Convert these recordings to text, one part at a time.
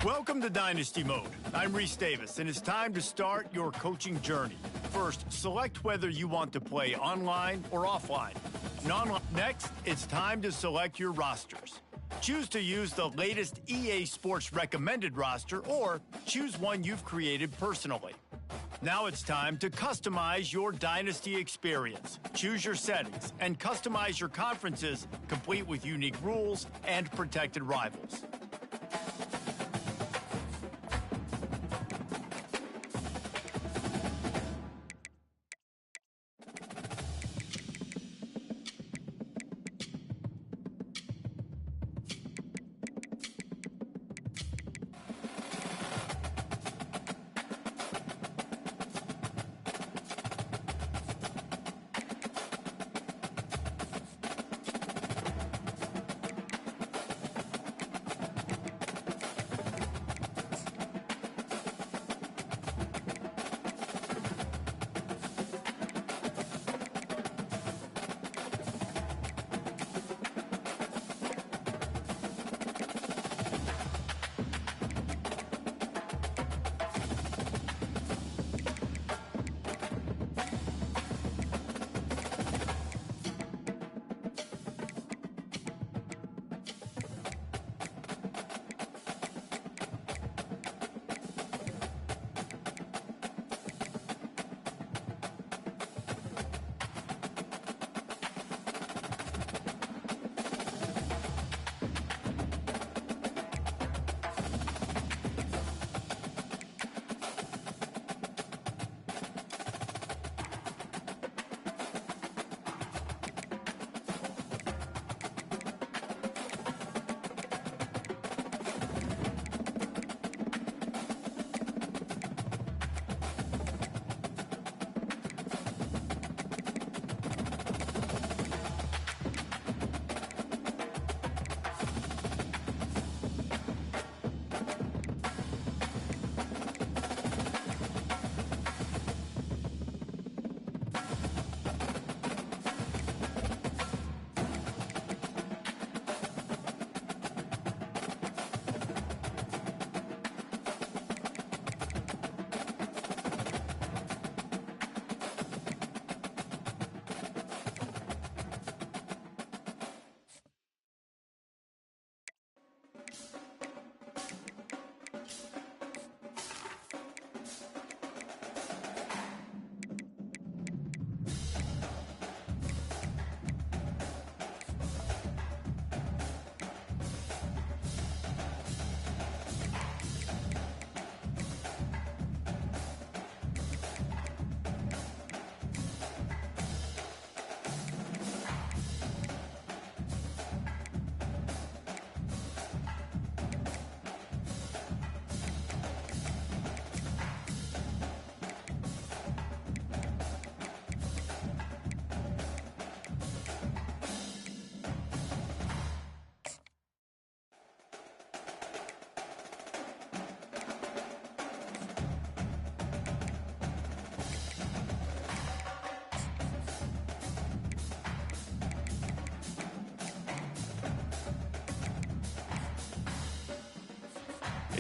Welcome to Dynasty Mode. I'm Reese Davis, and it's time to start your coaching journey. First, select whether you want to play online or offline. Next, it's time to select your rosters. Choose to use the latest EA Sports recommended roster or choose one you've created personally. Now it's time to customize your Dynasty experience. Choose your settings and customize your conferences, complete with unique rules and protected rivals.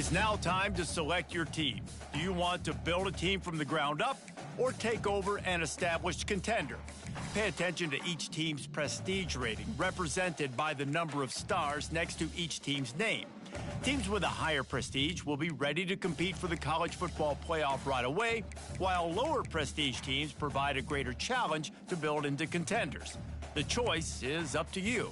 It's now time to select your team. Do you want to build a team from the ground up or take over an established contender? Pay attention to each team's prestige rating, represented by the number of stars next to each team's name. Teams with a higher prestige will be ready to compete for the college football playoff right away, while lower prestige teams provide a greater challenge to build into contenders. The choice is up to you.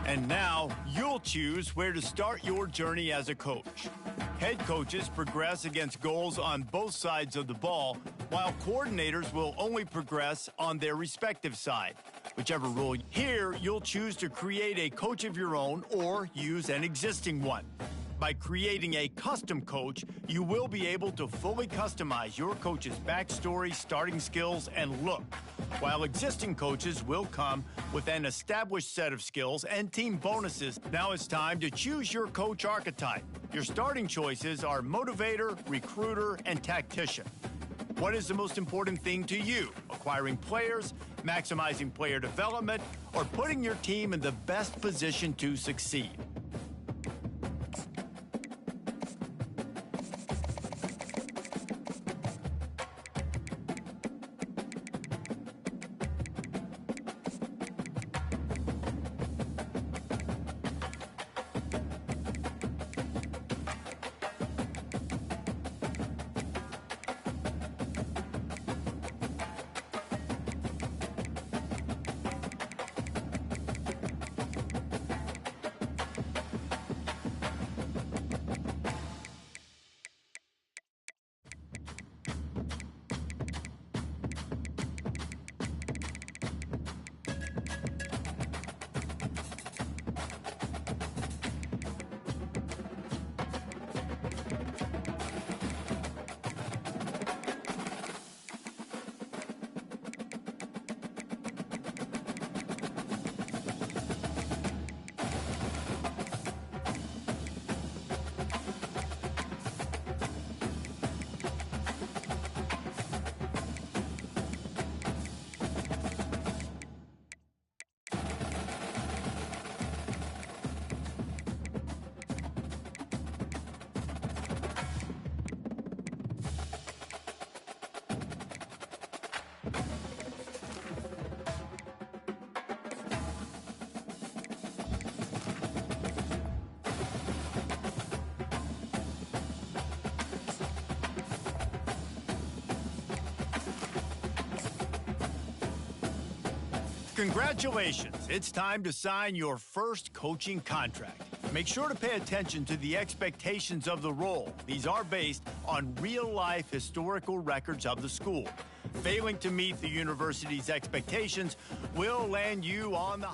And now you'll choose where to start your journey as a coach. Head coaches progress against goals on both sides of the ball, while coordinators will only progress on their respective side. Whichever role. Here, you'll choose to create a coach of your own or use an existing one. By creating a custom coach, you will be able to fully customize your coach's backstory, starting skills, and look, while existing coaches will come with an established set of skills and team bonuses. Now it's time to choose your coach archetype. Your starting choices are motivator, recruiter, and tactician. What is the most important thing to you? Acquiring players, maximizing player development, or putting your team in the best position to succeed? Congratulations, it's time to sign your first coaching contract. Make sure to pay attention to the expectations of the role. These are based on real-life historical records of the school. Failing to meet the university's expectations will land you on the...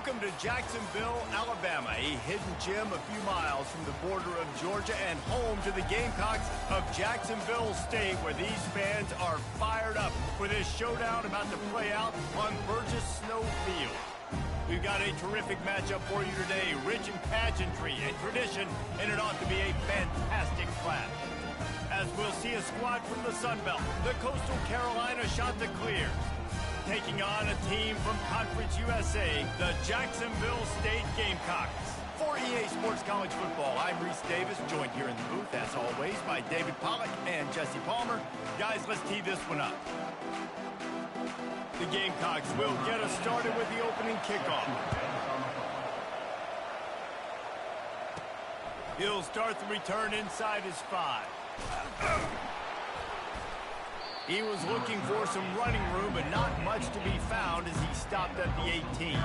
Welcome to Jacksonville, Alabama, a hidden gem a few miles from the border of Georgia and home to the Gamecocks of Jacksonville State, where these fans are fired up for this showdown about to play out on Burgess Snow Field. We've got a terrific matchup for you today, rich in pageantry and tradition, and it ought to be a fantastic clash. As we'll see a squad from the Sun Belt, the Coastal Carolina Chanticleers, taking on a team from Conference USA, the Jacksonville State Gamecocks. For EA Sports College Football, I'm Reese Davis, joined here in the booth, as always, by David Pollack and Jesse Palmer. Guys, let's tee this one up. The Gamecocks will get us started with the opening kickoff. He'll start the return inside his 5. He was looking for some running room, but not much to be found as he stopped at the 18.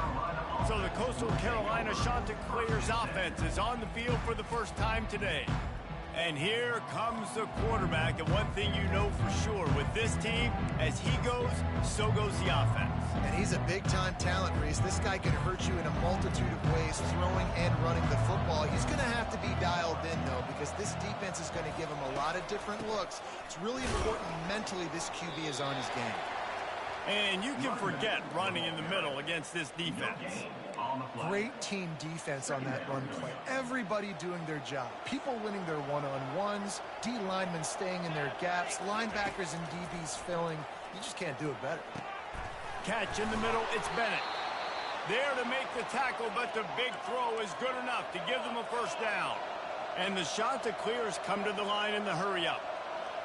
So the Coastal Carolina Chanticleers offense is on the field for the first time today. And here comes the quarterback, and one thing you know for sure, with this team, as he goes, so goes the offense. And he's a big-time talent, Reese. This guy can hurt you in a multitude of ways, throwing and running the football. He's going to have to be dialed in, though, because this defense is going to give him a lot of different looks. It's really important mentally this QB is on his game. And you can forget running in the middle against this defense. Great team defense on that run play. Everybody doing their job. People winning their one-on-ones, D linemen staying in their gaps, linebackers and DBs filling. You just can't do it better. Catch in the middle, it's Bennett. There to make the tackle, but the big throw is good enough to give them a first down. And the Chanticleers come to the line in the hurry-up.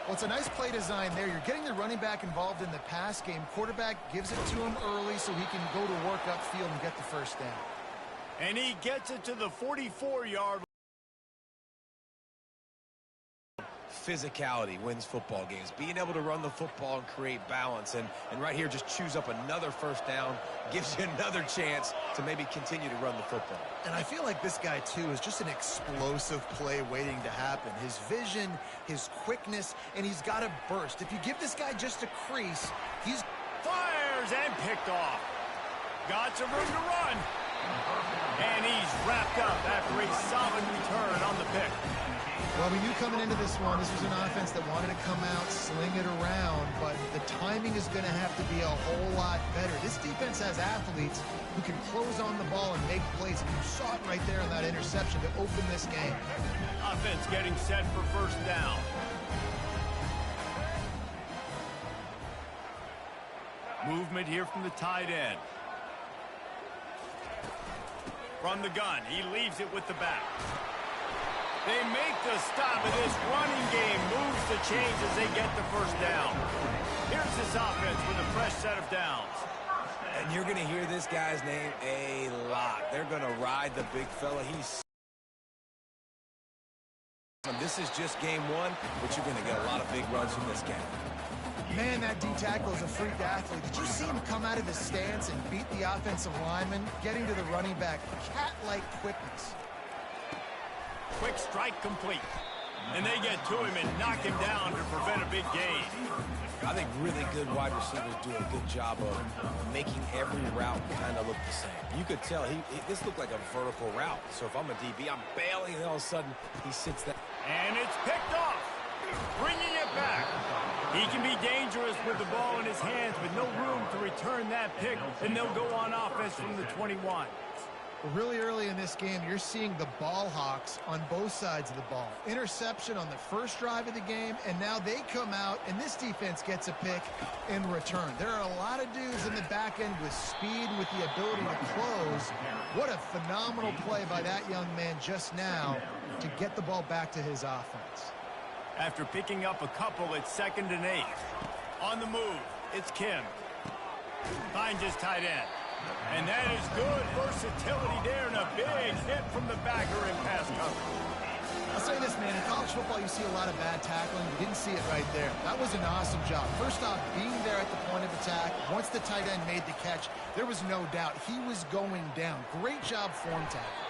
Well, it's a nice play design there. You're getting the running back involved in the pass game. Quarterback gives it to him early so he can go to work upfield and get the first down. And he gets it to the 44-yard. Physicality wins football games. Being able to run the football and create balance. And right here, just choose up another first down. Gives you another chance to maybe continue to run the football. And I feel like this guy, too, is just an explosive play waiting to happen. His vision, his quickness, and he's got a burst. If you give this guy just a crease, he's... Fires and picked off. Got some room to run. And he's wrapped up after a solid return on the pick. Well, we knew coming into this one, this was an offense that wanted to come out, sling it around, but the timing is going to have to be a whole lot better. This defense has athletes who can close on the ball and make plays, and you saw it right there on that interception to open this game. Offense getting set for first down. Movement here from the tight end. From the gun, he leaves it with the back. They make the stop, and this running game moves the chains as they get the first down. Here's this offense with a fresh set of downs. And you're going to hear this guy's name a lot. They're going to ride the big fella. This is just game one, but you're going to get a lot of big runs from this game. Man, that D tackle is a freak athlete. Did you see him come out of his stance and beat the offensive lineman, getting to the running back? Cat-like quickness. Quick strike complete. And they get to him and knock him down to prevent a big gain. I think really good wide receivers do a good job of making every route kind of look the same. You could tell this looked like a vertical route. So if I'm a DB, I'm bailing, and all of a sudden he sits there. And it's picked off. Bringing it back. He can be dangerous with the ball in his hands, but no room to return that pick, and they'll go on offense from the 21. Well, really early in this game, you're seeing the ball hawks on both sides of the ball. Interception on the first drive of the game, and now they come out, and this defense gets a pick in return. There are a lot of dudes in the back end with speed, with the ability to close. What a phenomenal play by that young man just now to get the ball back to his offense. After picking up a couple, it's 2nd and 8. On the move, it's Kim. Finds his tight end. And that is good versatility there, and a big hit from the backer in pass coverage. I'll say this, man, in college football you see a lot of bad tackling. You didn't see it right there. That was an awesome job. First off, being there at the point of attack, once the tight end made the catch, there was no doubt he was going down. Great job form tackle.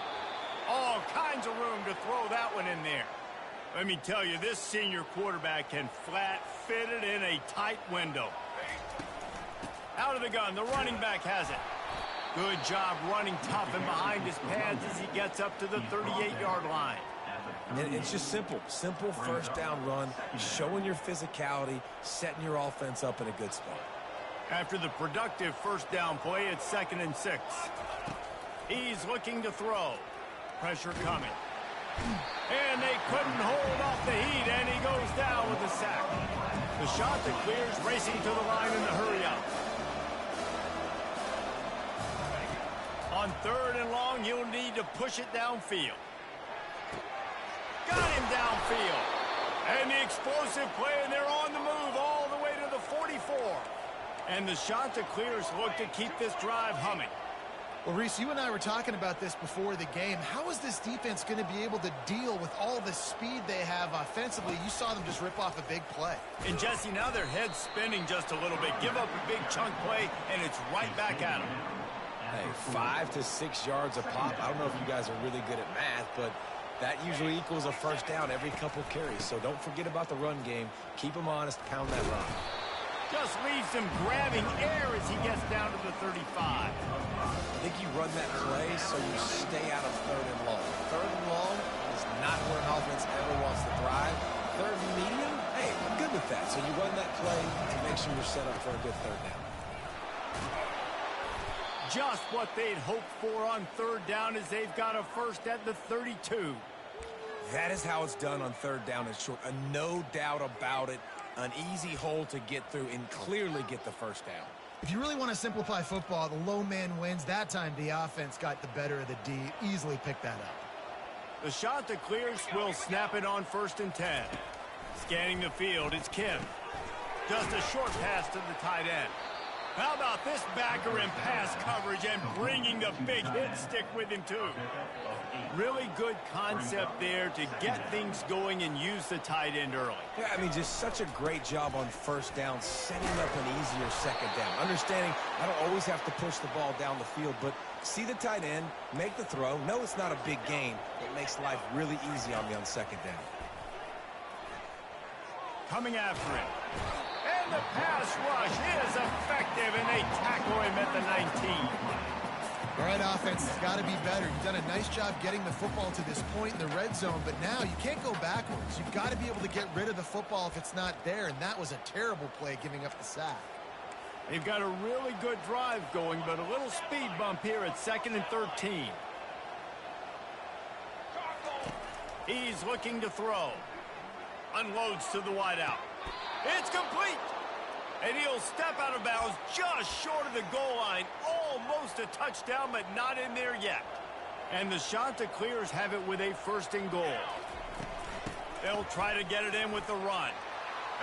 All kinds of room to throw that one in there. Let me tell you, this senior quarterback can flat fit it in a tight window. Out of the gun, the running back has it. Good job running tough and behind his pads as he gets up to the 38-yard line. And it's just simple. Simple first down run, showing your physicality, setting your offense up in a good spot. After the productive first down play, it's 2nd and 6. He's looking to throw. Pressure coming. And they couldn't hold off the heat, and he goes down with a sack. The shot that clears, racing to the line in the hurry up. On 3rd and long, he'll need to push it downfield. Got him downfield. And the explosive play, and they're on the move all the way to the 44. And the shot that clears look to keep this drive humming. Well, Reese, you and I were talking about this before the game. How is this defense going to be able to deal with all the speed they have offensively? You saw them just rip off a big play. And, Jesse, now their head's spinning just a little bit. Give up a big chunk play, and it's right back at them. Hey, 5 to 6 yards a pop. I don't know if you guys are really good at math, but that usually equals a first down every couple carries. So don't forget about the run game. Keep them honest. Pound that rock. Just leaves him grabbing air as he gets down to the 35. I think you run that play so you stay out of 3rd and long. 3rd and long is not where an offense ever wants to thrive. 3rd and medium, hey, I'm good with that. So you run that play to make sure you're set up for a good 3rd down. Just what they'd hoped for on 3rd down as they've got a first at the 32. That is how it's done on 3rd down and short. No doubt about it. An easy hole to get through and clearly get the first down. If you really want to simplify football, the low man wins. That time the offense got the better of the D. Easily picked that up. The shot that clears will snap it on 1st and 10. Scanning the field, it's Kim. Just a short pass to the tight end. How about this backer in pass coverage and bringing the big hit stick with him, too? Really good concept there to get things going and use the tight end early. Yeah, I mean, just such a great job on 1st down, setting up an easier 2nd down. Understanding I don't always have to push the ball down the field, but see the tight end, make the throw. No, it's not a big gain. It makes life really easy on me on 2nd down. Coming after him. And the pass rush is effective, and they tackle him at the 19. All right, offense has got to be better. You've done a nice job getting the football to this point in the red zone, but now you can't go backwards. You've got to be able to get rid of the football if it's not there, and that was a terrible play giving up the sack. They've got a really good drive going, but a little speed bump here at 2nd and 13. He's looking to throw. Unloads to the wideout. It's complete. And he'll step out of bounds just short of the goal line. Almost a touchdown, but not in there yet. And the shot that clears have it with a 1st and goal. They'll try to get it in with the run.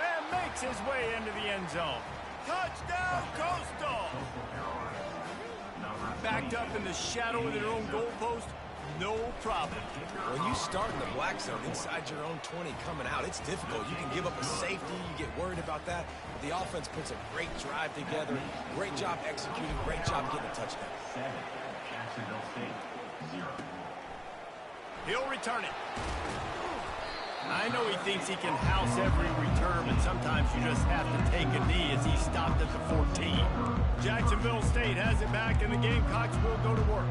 And makes his way into the end zone. Touchdown, Coastal! Backed up in the shadow of their own goalpost. No problem. When you start in the black zone inside your own 20 coming out, it's difficult. You can give up a safety. You get worried about that. But the offense puts a great drive together. Great job executing. Great job getting a touchdown. He'll return it. I know he thinks he can house every return, but sometimes you just have to take a knee as he stopped at the 14. Jacksonville State has it back, and the Gamecocks will go to work.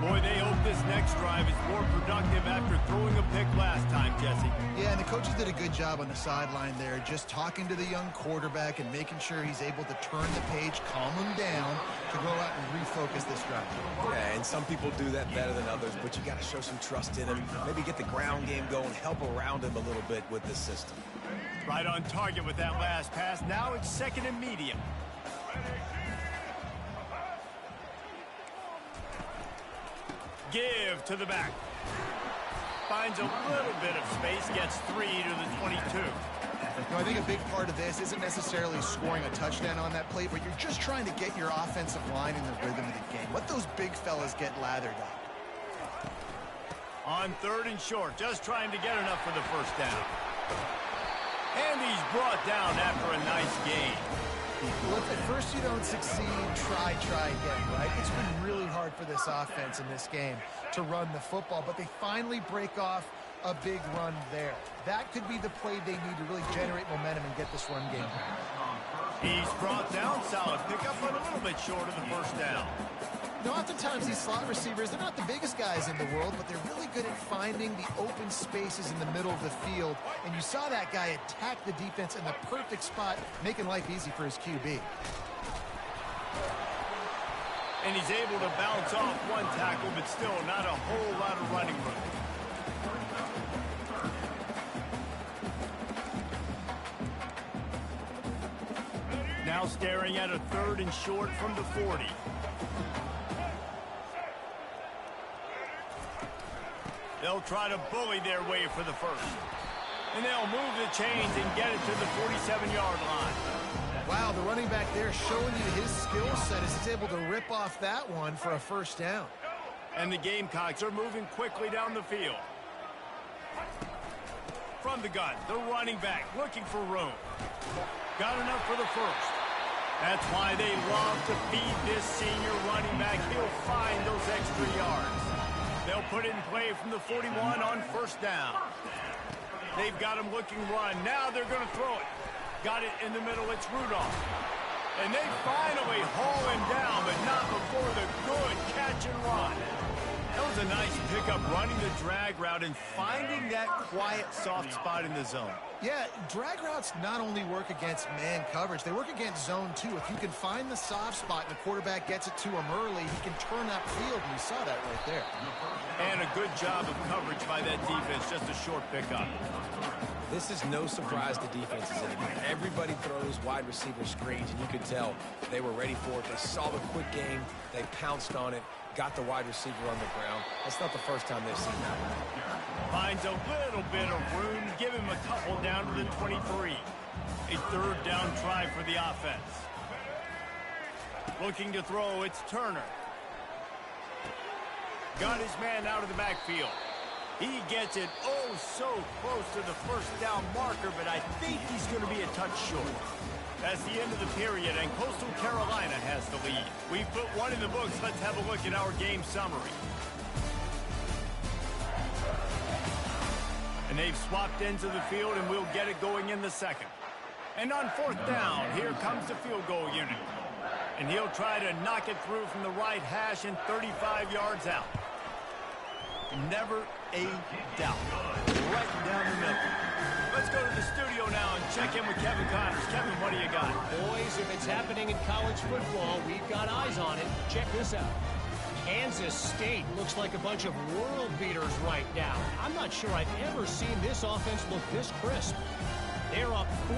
Boy, they hope this next drive is more productive after throwing a pick last time, Jesse. Yeah, and the coaches did a good job on the sideline there, just talking to the young quarterback and making sure he's able to turn the page, calm him down, to go out and refocus this drive. Yeah, and some people do that better than others, but you got to show some trust in him. Maybe get the ground game going, help around him a little bit with the system. Right on target with that last pass. Now it's 2nd and medium. Give to the back. Finds a little bit of space, gets 3 to the 22. You know, I think a big part of this isn't necessarily scoring a touchdown on that play, but you're just trying to get your offensive line in the rhythm of the game. Let those big fellas get lathered up. On 3rd and short, just trying to get enough for the first down. And he's brought down after a nice gain. Well, if at first you don't succeed, try again, right? It's been really hard for this offense in this game to run the football, but they finally break off a big run there. That could be the play they need to really generate momentum and get this run game. He's brought down. Solid pickup, but a little bit short of the first down. Now, oftentimes these slot receivers, they're not the biggest guys in the world, but they're really good at finding the open spaces in the middle of the field. And you saw that guy attack the defense in the perfect spot, making life easy for his QB. And he's able to bounce off one tackle, but still not a whole lot of running room. Now staring at a 3rd and short from the 40. They'll try to bully their way for the first. And they'll move the chains and get it to the 47-yard line. Wow, the running back there showing you his skill set as he's able to rip off that one for a first down. And the Gamecocks are moving quickly down the field. From the gun, the running back looking for room. Got enough for the first. That's why they love to feed this senior running back. He'll find those extra yards. They'll put it in play from the 41 on first down. They've got him looking run. Now they're going to throw it. Got it in the middle. It's Rudolph. And they finally haul him down, but not before the good catch and run. That was a nice pickup, running the drag route and finding that quiet, soft spot in the zone. Yeah, drag routes not only work against man coverage, they work against zone too. If you can find the soft spot and the quarterback gets it to him early, he can turn that field, and you saw that right there. And a good job of coverage by that defense, just a short pickup. This is no surprise to defenses anymore. Everybody throws wide receiver screens, and you could tell they were ready for it. They saw the quick game. They pounced on it, got the wide receiver on the ground. That's not the first time they've seen that one. Finds a little bit of room. Give him a couple down to the 23. A 3rd down try for the offense. Looking to throw, it's Turner. Got his man out of the backfield. He gets it oh so close to the first down marker, but I think he's going to be a touch short. That's the end of the period, and Coastal Carolina has the lead. We've put one in the books. Let's have a look at our game summary. And they've swapped ends of the field, and we'll get it going in the second. And on 4th down, here comes the field goal unit. And he'll try to knock it through from the right hash and 35 yards out. Never a doubt. Right down the middle. Let's go to the studio now and check in with Kevin Connors. Kevin, what do you got? Boys, if it's happening in college football, we've got eyes on it. Check this out. Kansas State looks like a bunch of world beaters right now. I'm not sure I've ever seen this offense look this crisp. They're up 14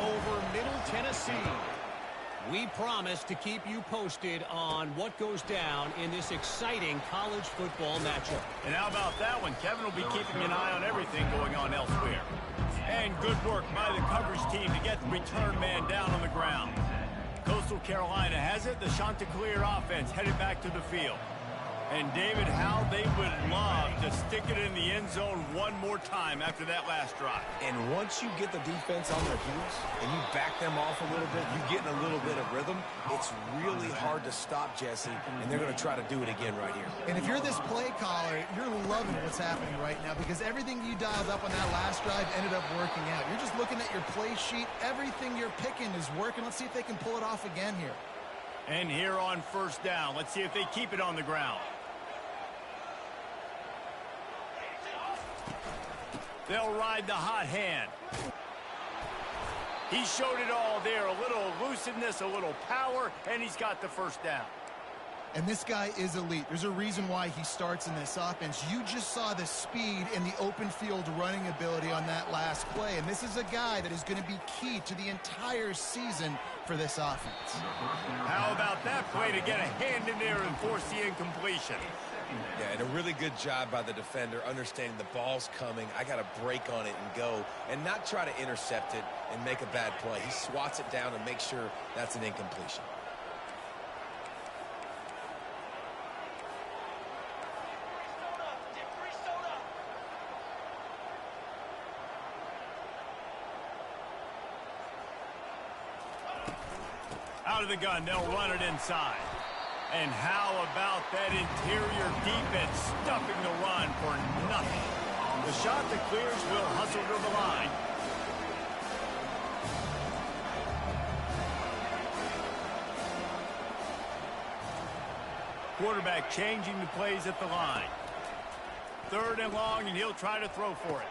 over Middle Tennessee. We promise to keep you posted on what goes down in this exciting college football matchup. And how about that one? Kevin will be keeping an eye on everything going on elsewhere. And good work by the coverage team to get the return man down on the ground. Coastal Carolina has it. The Chanticleer offense headed back to the field. And David, how they would love to stick it in the end zone one more time after that last drive. And once you get the defense on their heels and you back them off a little bit, you get in a little bit of rhythm, it's really hard to stop, Jesse, and they're going to try to do it again right here. And if you're this play caller, you're loving what's happening right now because everything you dialed up on that last drive ended up working out. You're just looking at your play sheet. Everything you're picking is working. Let's see if they can pull it off again here. And here on first down, let's see if they keep it on the ground. They'll ride the hot hand. He showed it all there. A little elusiveness, a little power, and he's got the first down. And this guy is elite. There's a reason why he starts in this offense. You just saw the speed and the open field running ability on that last play. And this is a guy that is going to be key to the entire season for this offense. How about that play to get a hand in there and force the incompletion? Yeah, and a really good job by the defender understanding the ball's coming. I got to break on it and go and not try to intercept it and make a bad play. He swats it down and makes sure that's an incompletion. Out of the gun, they'll run it inside. And how about that interior defense stuffing the run for nothing? shot that clears will hustle to the line. Quarterback changing the plays at the line. 3rd and long, and he'll try to throw for it.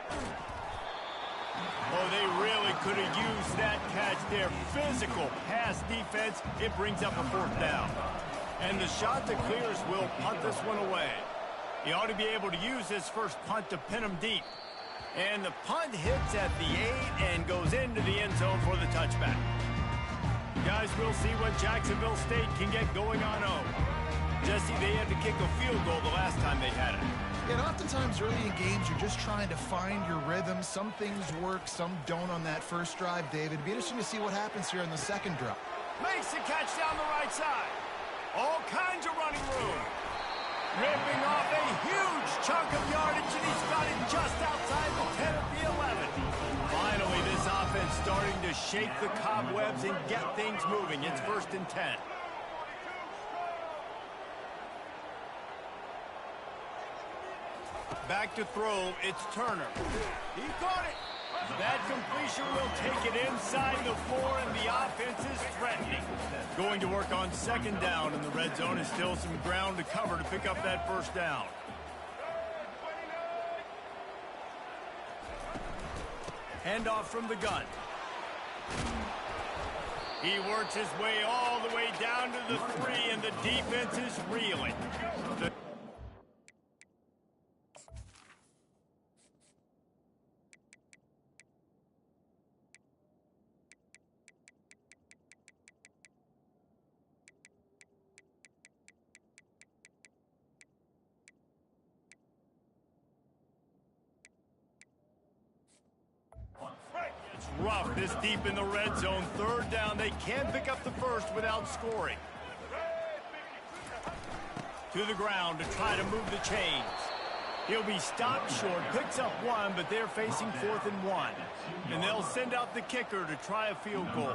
Oh, they really could have used that catch there. Physical pass defense. It brings up a 4th down. And the shot that clears will punt this one away. He ought to be able to use his first punt to pin him deep. And the punt hits at the 8 and goes into the end zone for the touchback. Guys, we'll see what Jacksonville State can get going on 0. Jesse, they had to kick a field goal the last time they had it. And oftentimes early in games, you're just trying to find your rhythm. Some things work, some don't on that first drive, David. It'd be interesting to see what happens here in the second drive. Makes the catch down the right side. All kinds of running room. Ripping off a huge chunk of yardage, and he's got it just outside the 10 of the 11. Finally, this offense starting to shake the cobwebs and get things moving. It's 1st and 10. Back to throw, it's Turner. He caught it. That completion will take it inside the 4, and the offense is threatening. Going to work on 2nd down, and the red zone is still some ground to cover to pick up that 1st down. Handoff from the gun. He works his way all the way down to the 3, and the defense is reeling. Rough this deep in the red zone. 3rd down. They can't pick up the 1st without scoring. To the ground to try to move the chains. He'll be stopped short. Picks up 1, but they're facing 4th and 1. And they'll send out the kicker to try a field goal.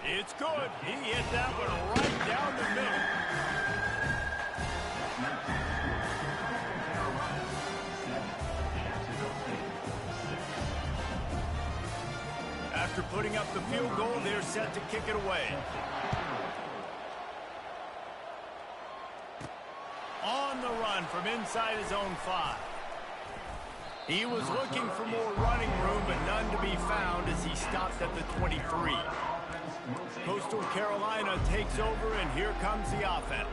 It's good. He hit that one right down the middle. After putting up the field goal, they're set to kick it away. On the run from inside his own 5. He was looking for more running room, but none to be found as he stopped at the 23. Coastal Carolina takes over, and here comes the offense.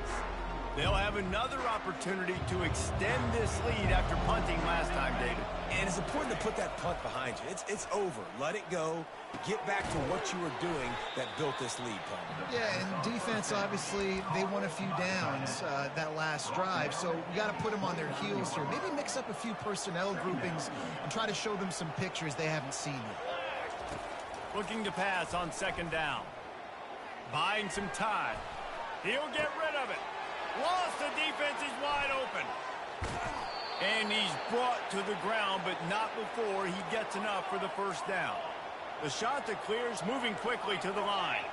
They'll have another opportunity to extend this lead after punting last time, David. And it's important to put that punt behind you. It's over. Let it go. Get back to what you were doing that built this lead, Paul. Yeah, and defense, obviously, they won a few downs that last drive, so we got to put them on their heels here. Maybe mix up a few personnel groupings and try to show them some pictures they haven't seen yet. Looking to pass on 2nd down. Buying some time. He'll get rid of it. Lost, the defense is wide open. And he's brought to the ground, but not before he gets enough for the 1st down. The shot that clears, moving quickly to the line.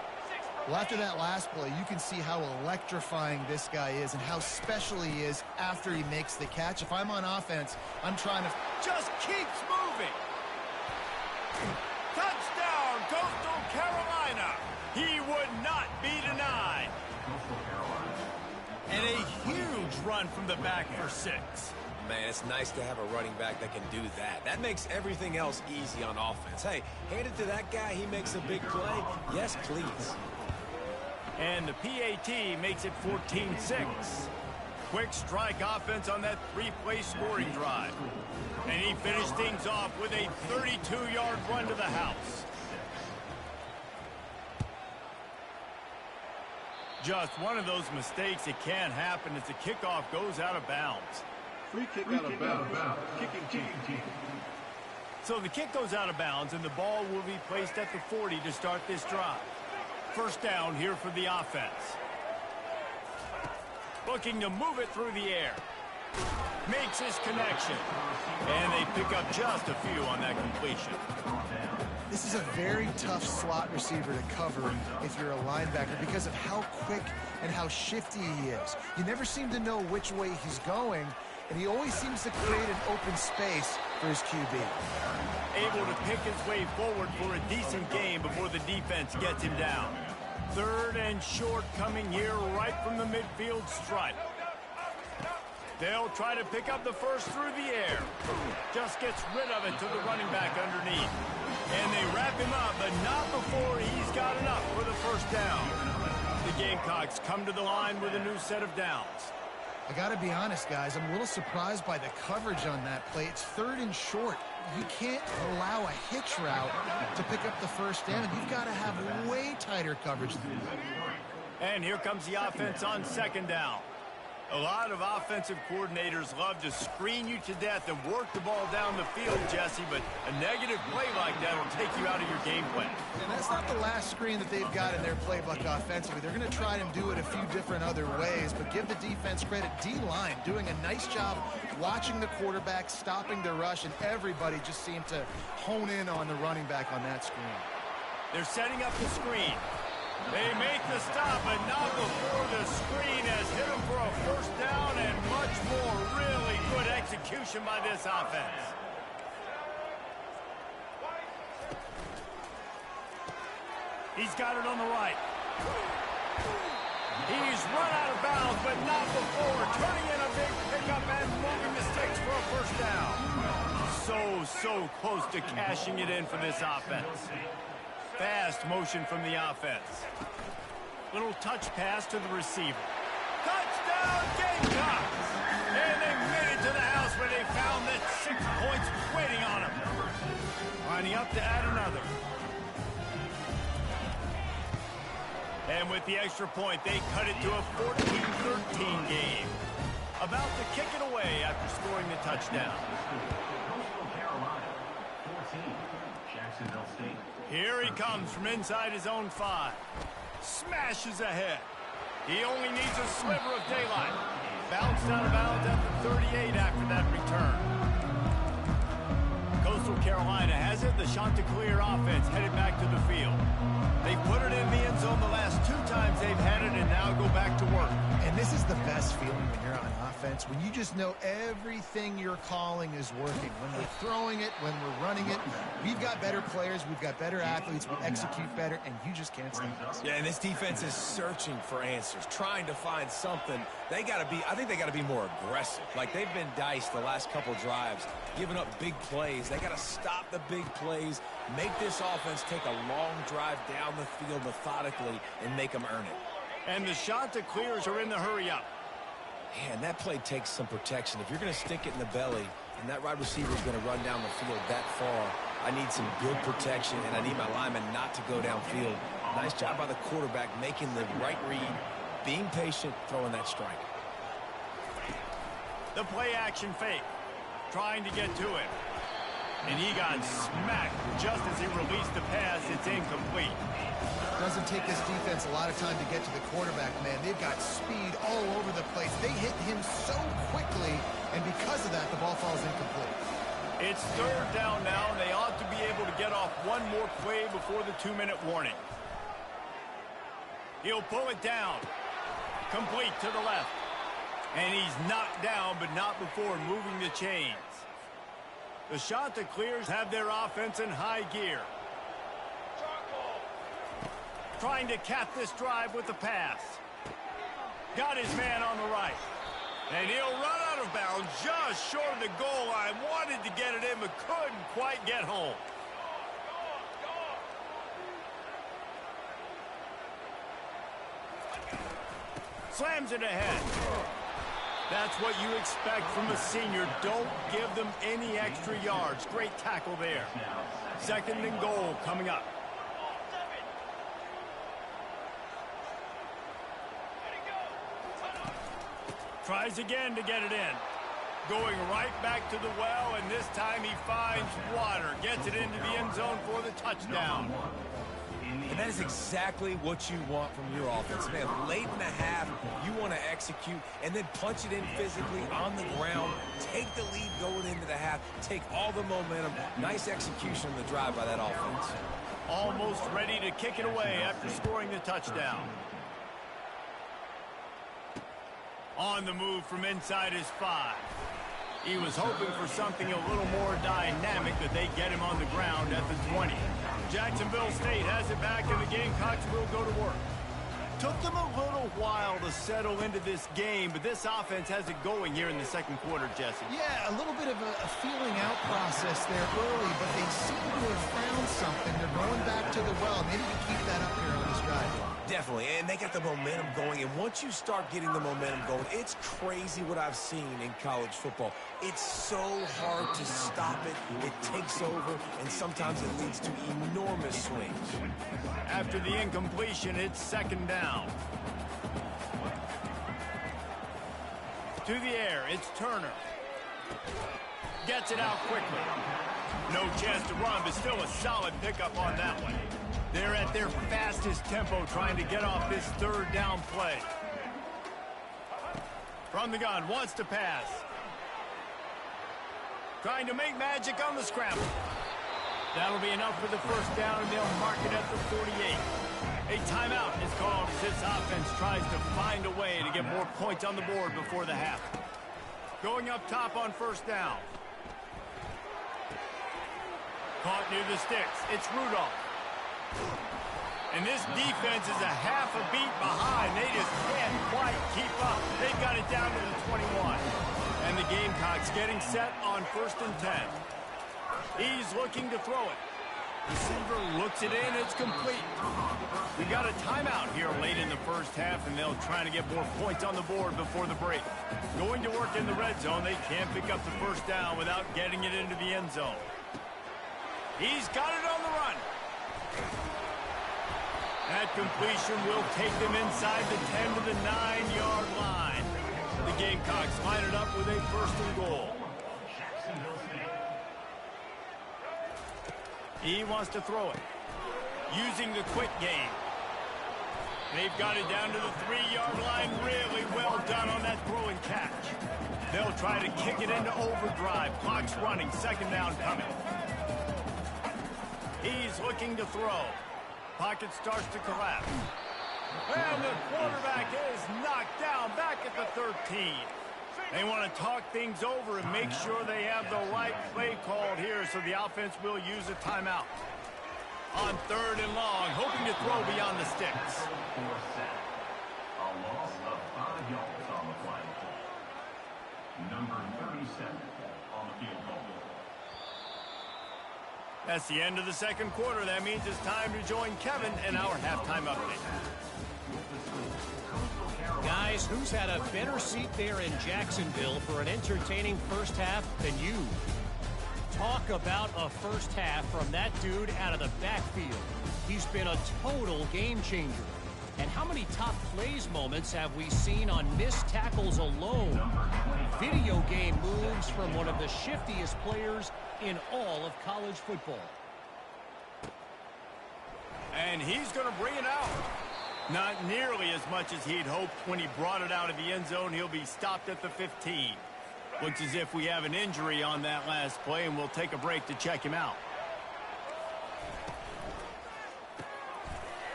Well, after that last play, you can see how electrifying this guy is and how special he is after he makes the catch. If I'm on offense, I'm trying to... Just keeps moving. Touchdown, Coastal Carolina. He would not be denied. And a huge run from the back for 6. Man, it's nice to have a running back that can do that. That makes everything else easy on offense. Hey, hand it to that guy. He makes a big play. Yes, please. And the PAT makes it 14-6. Quick strike offense on that 3-play scoring drive. And he finished things off with a 32-yard run to the house. Just one of those mistakes that can happen as the kickoff goes out of bounds. Free kick out of bounds. Kicking team. So the kick goes out of bounds, and the ball will be placed at the 40 to start this drive. 1st down here for the offense. Looking to move it through the air. Makes his connection. And they pick up just a few on that completion. This is a very tough slot receiver to cover if you're a linebacker because of how quick and how shifty he is. You never seem to know which way he's going, and he always seems to create an open space for his QB. Able to pick his way forward for a decent game before the defense gets him down. 3rd and short coming here right from the midfield stripe. They'll try to pick up the first through the air. Just gets rid of it to the running back underneath. And they wrap him up, but not before he's got enough for the first down. The Gamecocks come to the line with a new set of downs. I got to be honest, guys. I'm a little surprised by the coverage on that play. It's 3rd and short. You can't allow a hitch route to pick up the first down, and you've got to have way tighter coverage than that. And here comes the offense on 2nd down. A lot of offensive coordinators love to screen you to death and work the ball down the field, Jesse, but a negative play like that will take you out of your game plan. And that's not the last screen that they've got in their playbook offensively. They're going to try and do it a few different other ways, but give the defense credit. D-line doing a nice job watching the quarterback, stopping the rush, and everybody just seemed to hone in on the running back on that screen. They're setting up the screen. They make the stop, but not before the screen has hit them for a first down and much more. Really good execution by this offense. He's got it on the right. He's run out of bounds, but not before turning in a big pickup and moving the sticks for a first down. So close to cashing it in for this offense. Fast motion from the offense. Little touch pass to the receiver. Touchdown, Gamecocks! And they made it to the house where they found that 6 points waiting on them. Lining up to add another. And with the extra point, they cut it to a 14-13 game. About to kick it away after scoring the touchdown. Here he comes from inside his own 5. Smashes ahead. He only needs a sliver of daylight. Bounced out of bounds at the 38 after that return. Coastal Carolina has it. The Chanticleer offense headed back to the field. They put it in the end zone the last 2 times they've had it and now go back to work. And this is the best feeling when you're on offense, when you just know everything you're calling is working. When we're throwing it, when we're running it, we've got better players, we've got better athletes, we execute better, and you just can't stop us. Yeah, and this defense is searching for answers, trying to find something. I think they got to be more aggressive. Like they've been diced the last couple drives, giving up big plays. They got to stop the big plays, make this offense take a long drive down the field methodically, and make them earn it. And the Chanticleers are in the hurry-up. Man, that play takes some protection. If you're going to stick it in the belly and that wide receiver is going to run down the field that far, I need some good protection, and I need my lineman not to go downfield. Nice job by the quarterback making the right read, being patient, throwing that strike. The play-action fake, trying to get to him. And he got smacked just as he released the pass. It's incomplete. Doesn't take this defense a lot of time to get to the quarterback, man. They've got speed all over the place. They hit him so quickly, and because of that, the ball falls incomplete. It's 3rd down now, and they ought to be able to get off one more play before the 2-minute warning. He'll pull it down. Complete to the left. And he's knocked down, but not before moving the chains. The Chanticleers have their offense in high gear. Trying to cap this drive with the pass. Got his man on the right. And he'll run out of bounds just short of the goal line. Wanted to get it in, but couldn't quite get home. Slams it ahead. That's what you expect from a senior. Don't give them any extra yards. Great tackle there. 2nd and goal coming up. Tries again to get it in. Going right back to the well, and this time he finds water. Gets it into the end zone for the touchdown. And that is exactly what you want from your offense. Man, late in the half, you want to execute and then punch it in physically on the ground, take the lead going into the half, take all the momentum. Nice execution on the drive by that offense. Almost ready to kick it away after scoring the touchdown. On the move from inside his 5. He was hoping for something a little more dynamic, that they get him on the ground at the 20. Jacksonville State has it back, and the Gamecocks will go to work. Took them a little while to settle into this game, but this offense has it going here in the second quarter, Jesse. Yeah, a little bit of a feeling out process there early, but they seem to have found something. They're going back to the well. Maybe we keep that up here on this drive. Definitely, and they got the momentum going, and once you start getting the momentum going, it's crazy what I've seen in college football. It's so hard to stop it. It takes over, and sometimes it leads to enormous swings. After the incompletion, it's second down. To the air, it's Turner. Gets it out quickly. No chance to run, but still a solid pickup on that one. They're at their fastest tempo trying to get off this third down play. From the gun, wants to pass. Trying to make magic on the scramble. That'll be enough for the first down, and they'll mark it at the 48. A timeout is called as this offense tries to find a way to get more points on the board before the half. Going up top on first down. Caught near the sticks. It's Rudolph. And this defense is a half a beat behind. They just can't quite keep up. They've got it down to the 21. And the Gamecocks getting set on first and 10. He's looking to throw it. Receiver looks it in. It's complete. We got a timeout here late in the first half, and they'll try to get more points on the board before the break. Going to work in the red zone. They can't pick up the first down without getting it into the end zone. He's got it on the run. That completion will take them inside the 10 to the 9-yard line. The Gamecocks line it up with a first and goal. He wants to throw it. Using the quick game. They've got it down to the 3-yard line. Really well done on that throw and catch. They'll try to kick it into overdrive. Clock's running. Second down coming. He's looking to throw. Pocket starts to collapse. And the quarterback is knocked down back at the 13. They want to talk things over and make sure they have the right play called here, so the offense will use a timeout. On third and long, hoping to throw beyond the sticks. A loss of 5 yards on the play. Number 37 on the field goal. That's the end of the second quarter. That means it's time to join Kevin in our halftime update. Guys, who's had a better seat there in Jacksonville for an entertaining first half than you? Talk about a first half from that dude out of the backfield. He's been a total game changer. And how many top plays moments have we seen on missed tackles alone? Video game moves from one of the shiftiest players in all of college football. And he's going to bring it out. Not nearly as much as he'd hoped when he brought it out of the end zone. He'll be stopped at the 15. Looks as if we have an injury on that last play, and we'll take a break to check him out.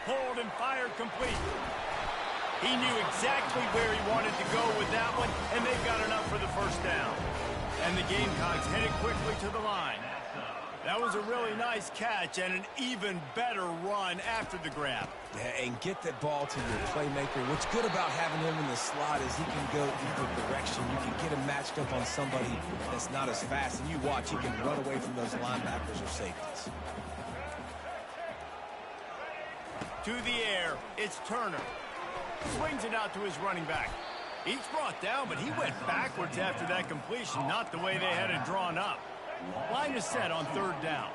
Hold and fire complete. He knew exactly where he wanted to go with that one, and they've got enough for the first down. And the Gamecocks headed quickly to the line. That was a really nice catch and an even better run after the grab. Yeah, and get that ball to your playmaker. What's good about having him in the slot is he can go either direction. You can get him matched up on somebody that's not as fast, and you watch, he can run away from those linebackers or safeties. To the air, it's Turner. Swings it out to his running back. He's brought down, but he went backwards after that completion, not the way they had it drawn up. Line is set on third down.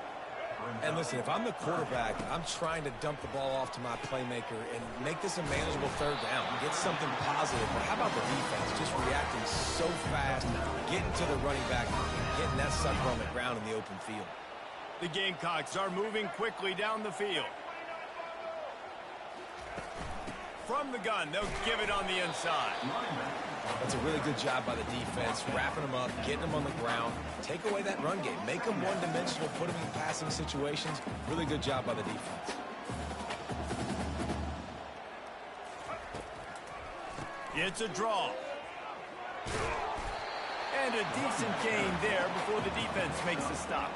And listen, if I'm the quarterback, I'm trying to dump the ball off to my playmaker and make this a manageable third down. Get something positive. But how about the defense? Just reacting so fast, getting to the running back, and getting that sucker on the ground in the open field. The Gamecocks are moving quickly down the field. from the gun. They'll give it on the inside. That's a really good job by the defense, wrapping them up, getting them on the ground. Take away that run game. Make them one-dimensional, put them in passing situations. Really good job by the defense. It's a draw. And a decent gain there before the defense makes the stop.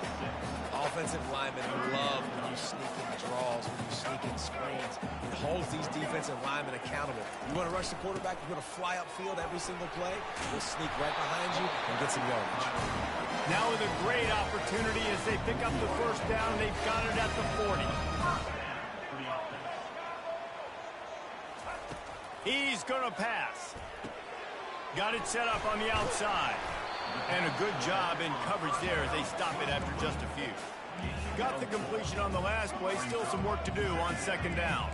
Offensive linemen love when you sneak in draws, when you sneak in screens. It holds these defensive linemen accountable. You want to rush the quarterback, you're going to fly upfield every single play. We'll sneak right behind you and get some yardage. Now with a great opportunity as they pick up the first down. They've got it at the 40. He's going to pass. Got it set up on the outside. And a good job in coverage there as they stop it after just a few. Got the completion on the last play. Still some work to do on second down.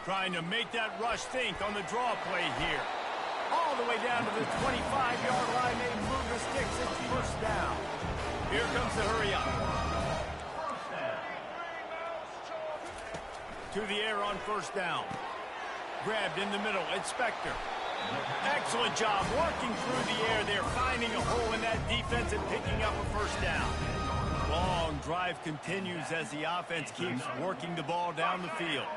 Trying to make that rush think on the draw play here. All the way down to the 25-yard line. They move the sticks. It's first down. Here comes the hurry up. To the air on first down. Grabbed in the middle. It's Spector. Excellent job working through the air. They're finding a hole in that defense and picking up a first down. Long drive continues as the offense keeps working the ball down the field.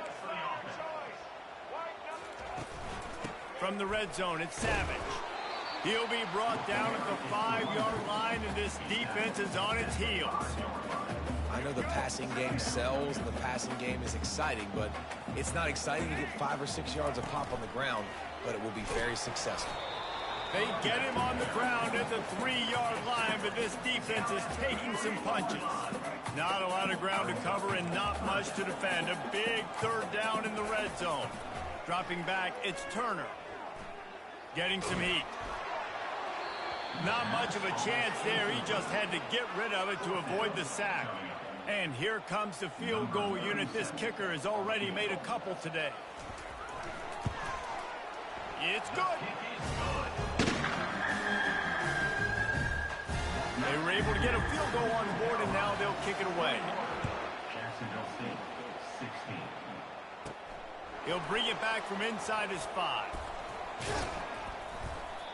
From the red zone, it's Savage. He'll be brought down at the 5-yard line, and this defense is on its heels. I know the passing game sells and the passing game is exciting, but it's not exciting to get 5 or 6 yards of pop on the ground, but it will be very successful. They get him on the ground at the 3-yard line, but this defense is taking some punches. Not a lot of ground to cover and not much to defend. A big third down in the red zone. Dropping back, it's Turner. Getting some heat. Not much of a chance there. He just had to get rid of it to avoid the sack. And here comes the field goal unit. This kicker has already made a couple today. It's good. They were able to get a field goal on board, and now they'll kick it away. Jacksonville State, 16. He'll bring it back from inside his 5.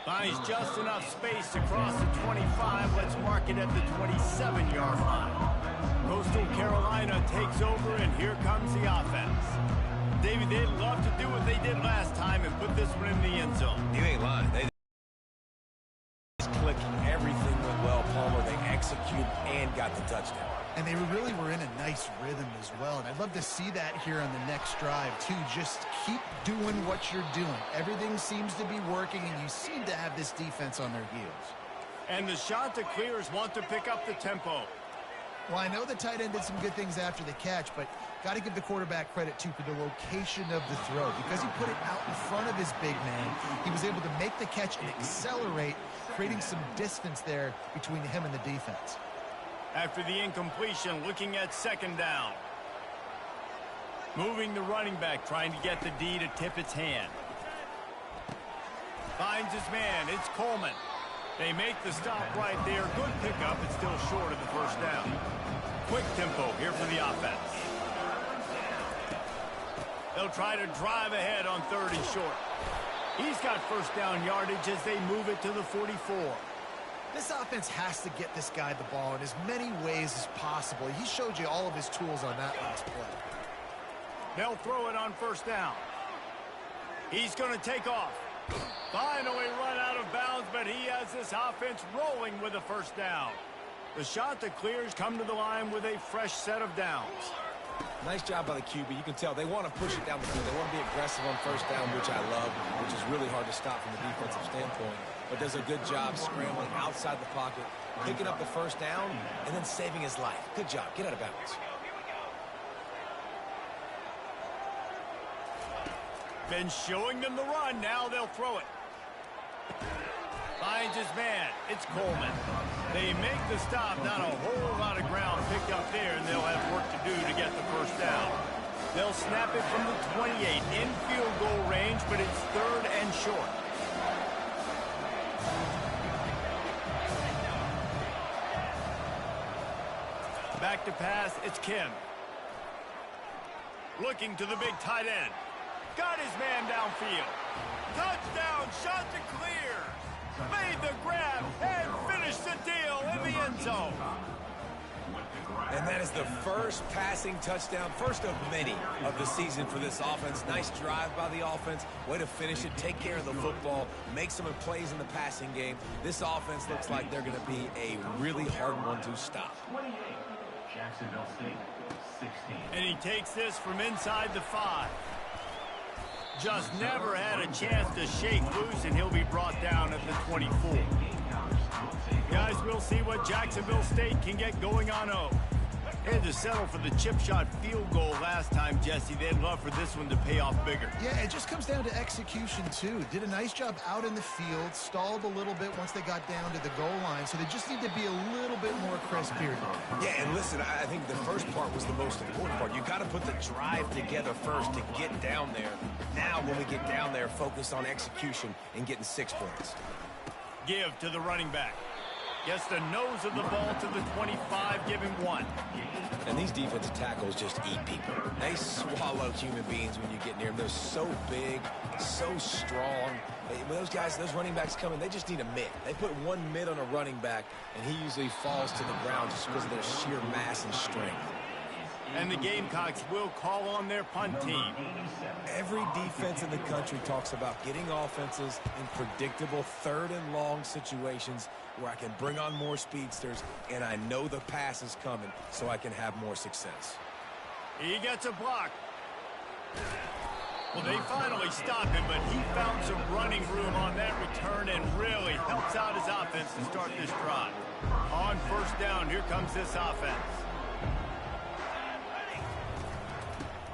Finds just enough space to cross the 25. Let's mark it at the 27-yard line. Coastal Carolina takes over, and here comes the offense. David, they'd love to do what they did last time and put this one in the end zone. You ain't lying. They just clicked. Everything went well, Palmer. They executed and got the touchdown. And they really were in a nice rhythm as well. And I'd love to see that here on the next drive, too. Just keep doing what you're doing. Everything seems to be working, and you seem to have this defense on their heels. And the Chanticleers want to pick up the tempo. Well, I know the tight end did some good things after the catch, but got to give the quarterback credit, too, for the location of the throw. Because he put it out in front of his big man, he was able to make the catch and accelerate, creating some distance there between him and the defense. After the incompletion, looking at second down. Moving the running back, trying to get the D to tip its hand. Finds his man. It's Coleman. They make the stop right there. Good pickup. It's still short of the first down. Quick tempo here for the offense. They'll try to drive ahead on 3rd and short. He's got first down yardage as they move it to the 44. This offense has to get this guy the ball in as many ways as possible. He showed you all of his tools on that last play. They'll throw it on first down. He's going to take off. Finally run out of bounds, but he has this offense rolling with a first down. The Chanticleers come to the line with a fresh set of downs. Nice job by the QB. You can tell they want to push it down the field. They want to be aggressive on first down, which I love, which is really hard to stop from the defensive standpoint. But does a good job scrambling outside the pocket, picking up the first down, and then saving his life. Good job. Get out of bounds. Been showing them the run. Now they'll throw it. Finds his man. It's Coleman. They make the stop. Not a whole lot of ground picked up there, and they'll have work to do to get the first down. They'll snap it from the 28 in field goal range, but it's 3rd and short. back to pass. It's Kim. Looking to the big tight end. Got his man downfield. Touchdown, shot to clear. Made the grab and finished the deal in the end zone. And that is the first passing touchdown, first of many of the season for this offense. Nice drive by the offense. Way to finish it, take care of the football, make some plays in the passing game. This offense looks like they're going to be a really hard one to stop. 28, Jacksonville State, 16. And he takes this from inside the 5. Just never had a chance to shake loose, and he'll be brought down at the 24. Guys, we'll see what Jacksonville State can get going on O. Had to settle for the chip shot field goal last time, Jesse. They'd love for this one to pay off bigger. Yeah, it just comes down to execution, too. Did a nice job out in the field, stalled a little bit once they got down to the goal line, so they just need to be a little bit more crisp here. Yeah, and listen, I think the first part was the most important part. You got to put the drive together first to get down there. Now, when we get down there, focus on execution and getting 6 points. Give to the running back. Gets the nose of the ball to the 25, give him 1. And these defensive tackles just eat people. They swallow human beings when you get near them. They're so big, so strong. When those guys, those running backs come in, they just need a mid. They put 1 mid on a running back, and he usually falls to the ground just because of their sheer mass and strength. And the Gamecocks will call on their punt team. Every defense in the country talks about getting offenses in predictable 3rd and long situations where I can bring on more speedsters and I know the pass is coming so I can have more success. He gets a block. Well, they finally stop him, but he found some running room on that return and really helps out his offense to start this drive. On first down, here comes this offense.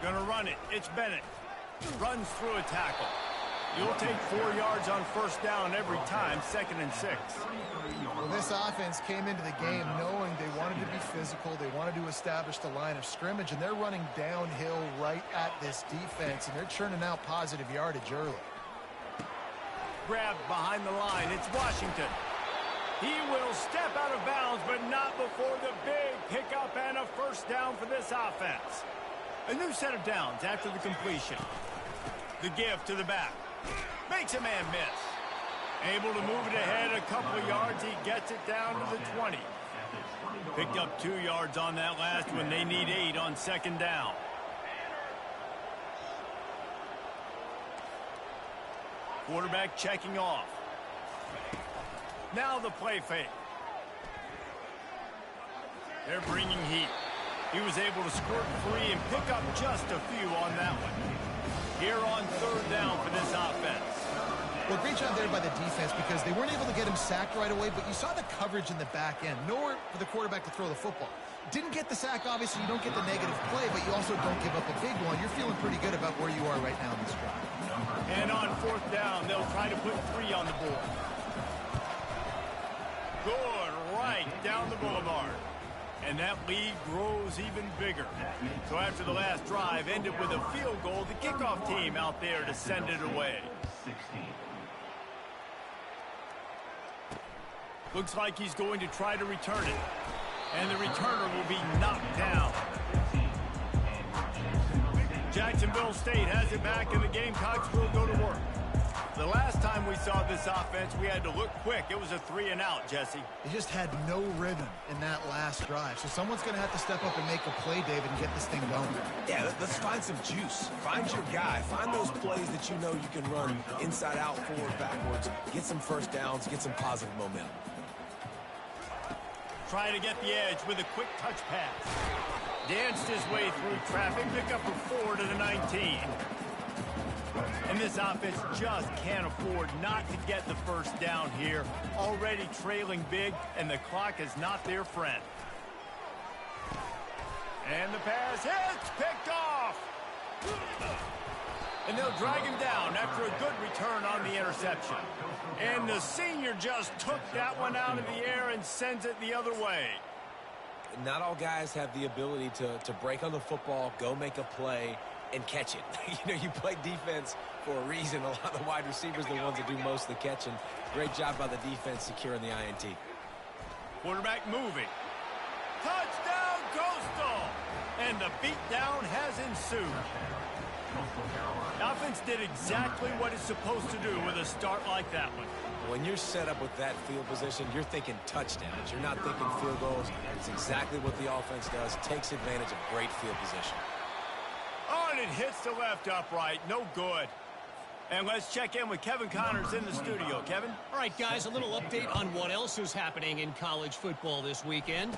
Gonna run it. It's Bennett. Runs through a tackle. You'll take 4 yards on first down every time, 2nd and 6. Well, this offense came into the game knowing they wanted to be physical, they wanted to establish the line of scrimmage, and they're running downhill right at this defense, and they're churning out positive yardage early. Grabbed behind the line. It's Washington. He will step out of bounds, but not before the big pickup and a first down for this offense. A new set of downs after the completion. The give to the back. Makes a man miss. Able to move it ahead a couple of yards. He gets it down to the 20. Picked up 2 yards on that last one. They need 8 on 2nd down. Quarterback checking off. Now the play fake. They're bringing heat. He was able to squirt free and pick up just a few on that one. Here on 3rd down for this offense. Well, great job there by the defense because they weren't able to get him sacked right away, but you saw the coverage in the back end. Nowhere for the quarterback to throw the football. Didn't get the sack, obviously. You don't get the negative play, but you also don't give up a big one. You're feeling pretty good about where you are right now in this drive. And on 4th down, they'll try to put 3 on the board. Good right down the boulevard. And that lead grows even bigger. So after the last drive ended with a field goal, the kickoff team out there to send it away. 16. Looks like he's going to try to return it. And the returner will be knocked down. Jacksonville State has it back, and the Gamecocks will go to work. The last time we saw this offense, we had to look quick. It was a 3 and out, Jesse. They just had no rhythm in that last drive. So someone's going to have to step up and make a play, David, and get this thing going. Yeah, let's find some juice. Find your guy. Find those plays that you know you can run inside out, forward, backwards. Get some first downs. Get some positive momentum. Trying to get the edge with a quick touch pass. Danced his way through traffic. Pick up a 4 to the 19. And this offense just can't afford not to get the first down here. Already trailing big, and the clock is not their friend. And the pass hits, picked off. And they'll drag him down after a good return on the interception. And the senior just took that one out of the air and sends it the other way. Not all guys have the ability to break on the football, go make a play, and catch it. You know, you play defense for a reason. A lot of the wide receivers are the ones that do most of the catching. Great job by the defense securing the INT. Quarterback moving. Touchdown, Coastal! And the beatdown has ensued. The offense did exactly what it's supposed to do with a start like that one. When you're set up with that field position, you're thinking touchdowns. You're not thinking field goals. It's exactly what the offense does. Takes advantage of great field position. Oh, and it hits the left upright. No good. And let's check in with Kevin Connors in the studio. Kevin? All right, guys, a little update on what else is happening in college football this weekend.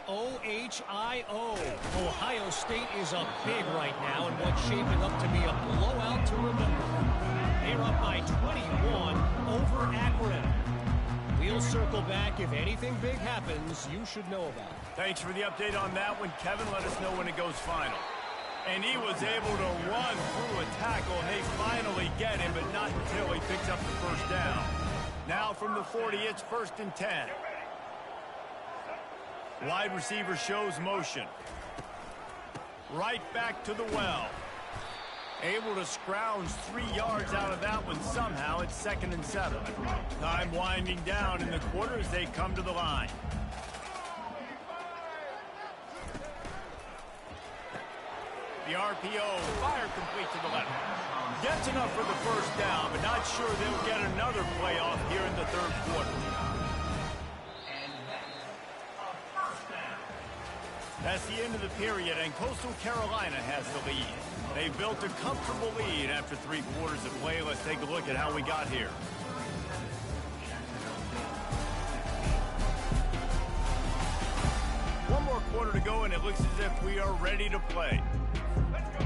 OHIO. Ohio State is up big right now in what's shaping up to be a blowout to remember. They're up by 21 over Akron. We'll circle back. If anything big happens, you should know about it. Thanks for the update on that one, Kevin. Let us know when it goes final. And he was able to run through a tackle, and they finally get him, but not until he picks up the first down. Now from the 40, it's 1st and 10. Wide receiver shows motion. Right back to the well. Able to scrounge 3 yards out of that one somehow. It's 2nd and 7. Time winding down in the quarter as they come to the line. The RPO, fire complete to the left. Gets enough for the first down, but not sure they'll get another playoff here in the 3rd quarter. That's the end of the period, and Coastal Carolina has the lead. They built a comfortable lead after 3 quarters of play. Let's take a look at how we got here. One more quarter to go, and it looks as if we are ready to play.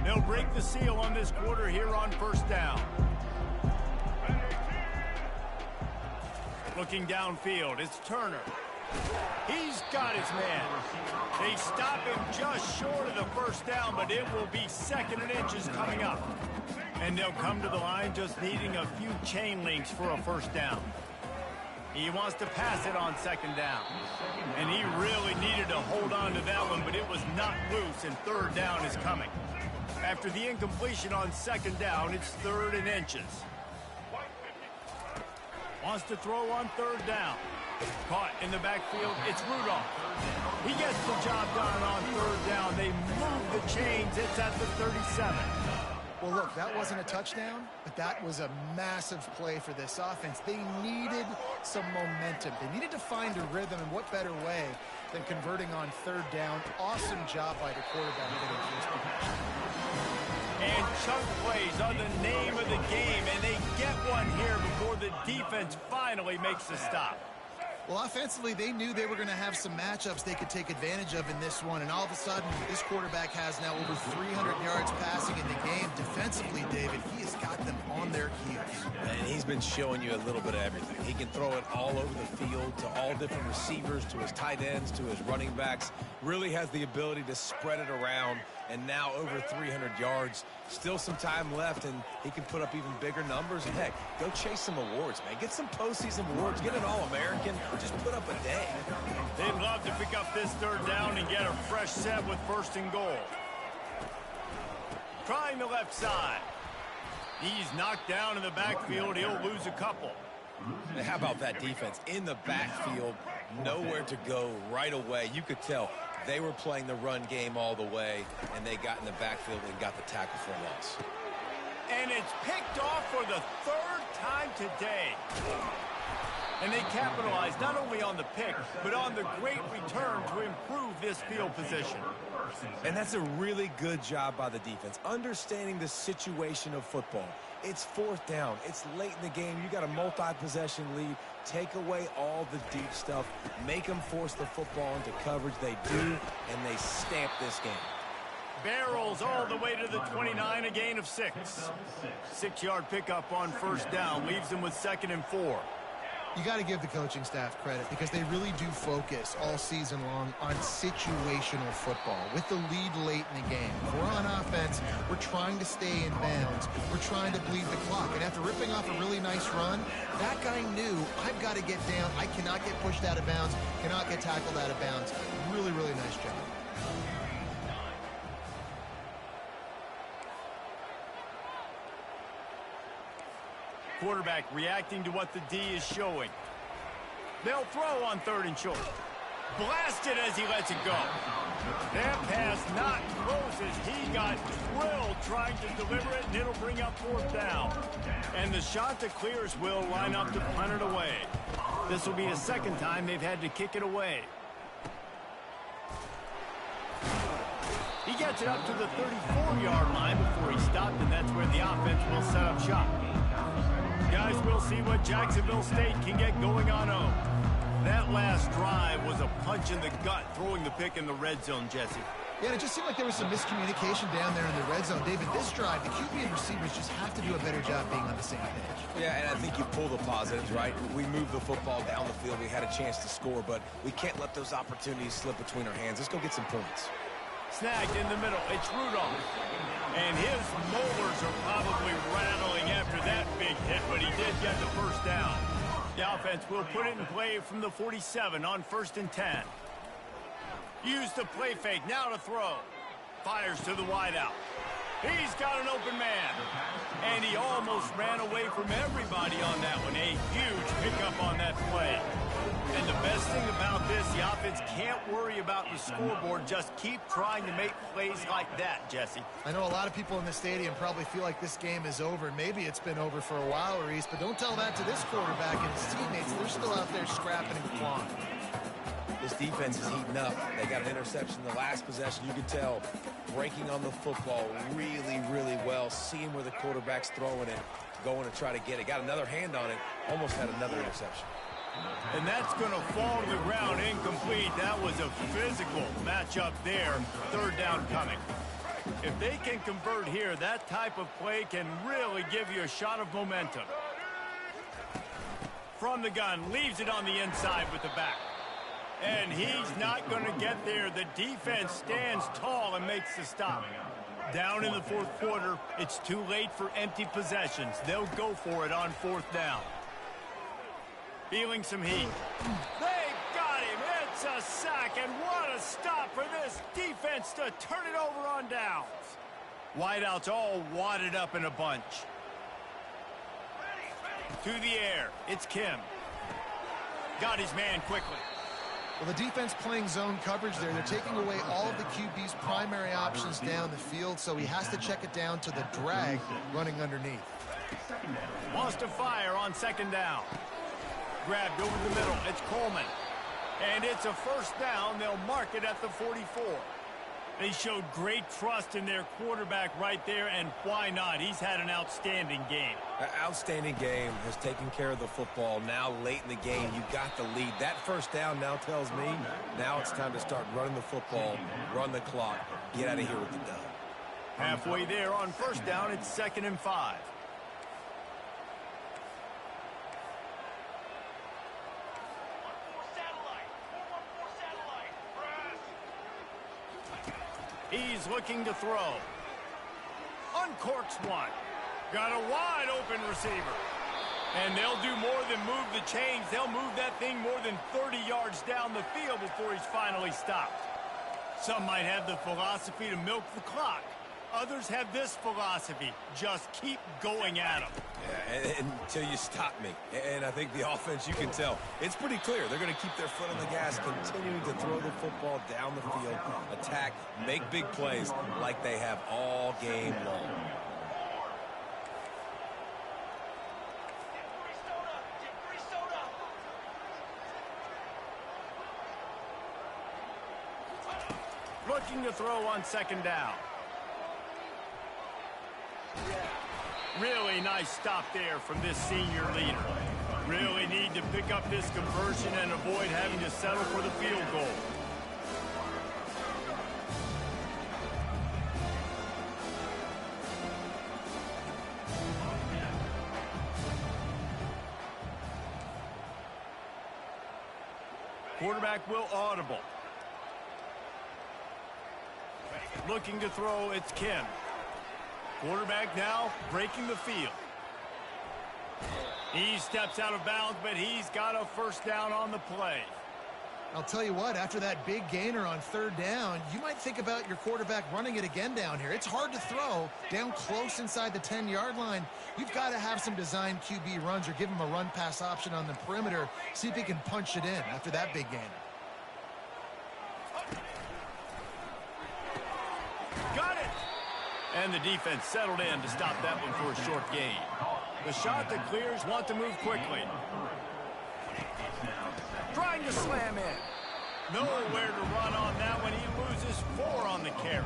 They'll break the seal on this quarter here on 1st down. Looking downfield, it's Turner. He's got his man. They stop him just short of the first down, but it will be 2nd and inches coming up. And they'll come to the line just needing a few chain links for a first down. He wants to pass it on 2nd down. And he really needed to hold on to that one, but it was not loose, and 3rd down is coming. After the incompletion on 2nd down, it's 3rd and inches. Wants to throw on 3rd down. Caught in the backfield, it's Rudolph. He gets the job done on 3rd down. They move the chains. It's at the 37. Well, look, that wasn't a touchdown, but that was a massive play for this offense. They needed some momentum. They needed to find a rhythm, and what better way than converting on 3rd down. Awesome job by the quarterback getting first down. And chunk plays are the name of the game, and they get one here before the defense finally makes the stop. Well, offensively, they knew they were going to have some matchups they could take advantage of in this one, and all of a sudden, this quarterback has now over 300 yards passing in the game. Defensively, David, he has got them on their heels. And he's been showing you a little bit of everything. He can throw it all over the field to all different receivers, to his tight ends, to his running backs. Really has the ability to spread it around, and now over 300 yards. Still some time left, and he can put up even bigger numbers. And, heck, go chase some awards, man. Get some postseason awards. Get an All-American. Just put up a day. They'd love to pick up this 3rd down and get a fresh set with 1st and goal. Trying the left side. He's knocked down in the backfield. He'll lose a couple. How about that defense? In the backfield, nowhere to go right away. You could tell they were playing the run game all the way, and they got in the backfield and got the tackle for a loss. And it's picked off for the 3rd time today. And they capitalized not only on the pick, but on the great return to improve this field position. And that's a really good job by the defense, understanding the situation of football. It's 4th down. It's late in the game. You got a multi-possession lead. Take away all the deep stuff. Make them force the football into coverage. They do, and they stamp this game. Barrels all the way to the 29, a gain of 6. 6-yard pickup on 1st down. Leaves them with 2nd and 4. You got to give the coaching staff credit because they really do focus all season long on situational football with the lead late in the game. If we're on offense, we're trying to stay in bounds. We're trying to bleed the clock. And after ripping off a really nice run, that guy knew, I've got to get down. I cannot get pushed out of bounds, cannot get tackled out of bounds. Really, really nice job. Quarterback reacting to what the D is showing. They'll throw on 3rd and short. Blasted as he lets it go. That pass not close as he got drilled trying to deliver it, and it'll bring up fourth down. And the shot that clears will line up to punt it away. This will be the second time they've had to kick it away. He gets it up to the 34-yard line before he stopped, and that's where the offense will set up shop. Guys, we'll see what Jacksonville State can get going on home. That last drive was a punch in the gut, throwing the pick in the red zone, Jesse. Yeah, and it just seemed like there was some miscommunication down there in the red zone. David, this drive, the QB and receivers just have to do a better job being on the same page. Yeah, and I think you pull the positives, right? We moved the football down the field. We had a chance to score, but we can't let those opportunities slip between our hands. Let's go get some points. Snagged in the middle. It's Rudolph. And his molars are probably rattling after that big hit, but he did get the first down. The offense will put it in play from the 47 on 1st and 10. Use the play fake. Now to throw. Fires to the wideout. He's got an open man. And he almost ran away from everybody on that one. A huge pickup on that play. And the best thing about this, the offense can't worry about the scoreboard. Just keep trying to make plays like that, Jesse. I know a lot of people in the stadium probably feel like this game is over. Maybe it's been over for a while, Reese, but don't tell that to this quarterback and his teammates. They're still out there scrapping and clawing. This defense is heating up. They got an interception in the last possession. You could tell breaking on the football really, really well, seeing where the quarterback's throwing it, going to try to get it. Got another hand on it, almost had another interception. And that's going to fall to the ground incomplete. That was a physical matchup there. Third down coming. If they can convert here, that type of play can really give you a shot of momentum. From the gun, leaves it on the inside with the back. And he's not going to get there. The defense stands tall and makes the stop. Down in the fourth quarter, it's too late for empty possessions. They'll go for it on fourth down. Feeling some heat. They've got him. It's a sack, and what a stop for this defense to turn it over on downs. Wideouts all wadded up in a bunch. To the air. It's Kim. Got his man quickly. Well, the defense playing zone coverage there. They're taking away all of the QB's primary options down the field, so he has to check it down to the drag running underneath. Wants to fire on second down. Grabbed over the middle. It's Coleman. And it's a first down. They'll mark it at the 44. They showed great trust in their quarterback right there, and why not? He's had an outstanding game. Outstanding game, has taken care of the football. Now late in the game, you got the lead. That first down now tells me now it's time to start running the football, run the clock, get out of here with the dub. Halfway there on first down, it's 2nd and 5. He's looking to throw. Uncorks one. Got a wide open receiver. And they'll do more than move the chains. They'll move that thing more than 30 yards down the field before he's finally stopped. Some might have the philosophy to milk the clock. Others have this philosophy. Just keep going at them. Yeah, until you stop me. And I think the offense, you can tell, it's pretty clear. They're going to keep their foot on the gas, continuing to throw the football down the field, attack, make big plays like they have all game long. Looking to throw on second down. Really nice stop there from this senior leader. Really need to pick up this conversion and avoid having to settle for the field goal. Quarterback will audible. Looking to throw, it's Kim. Quarterback now breaking the field. He steps out of bounds, but he's got a first down on the play. I'll tell you what, after that big gainer on third down, you might think about your quarterback running it again down here. It's hard to throw down close inside the 10-yard line. You've got to have some designed QB runs or give him a run-pass option on the perimeter. See if he can punch it in after that big gainer. Got it! And the defense settled in to stop that one for a short gain. The shot that clears want to move quickly. Trying to slam in. Nowhere to run on that one. He loses 4 on the carry.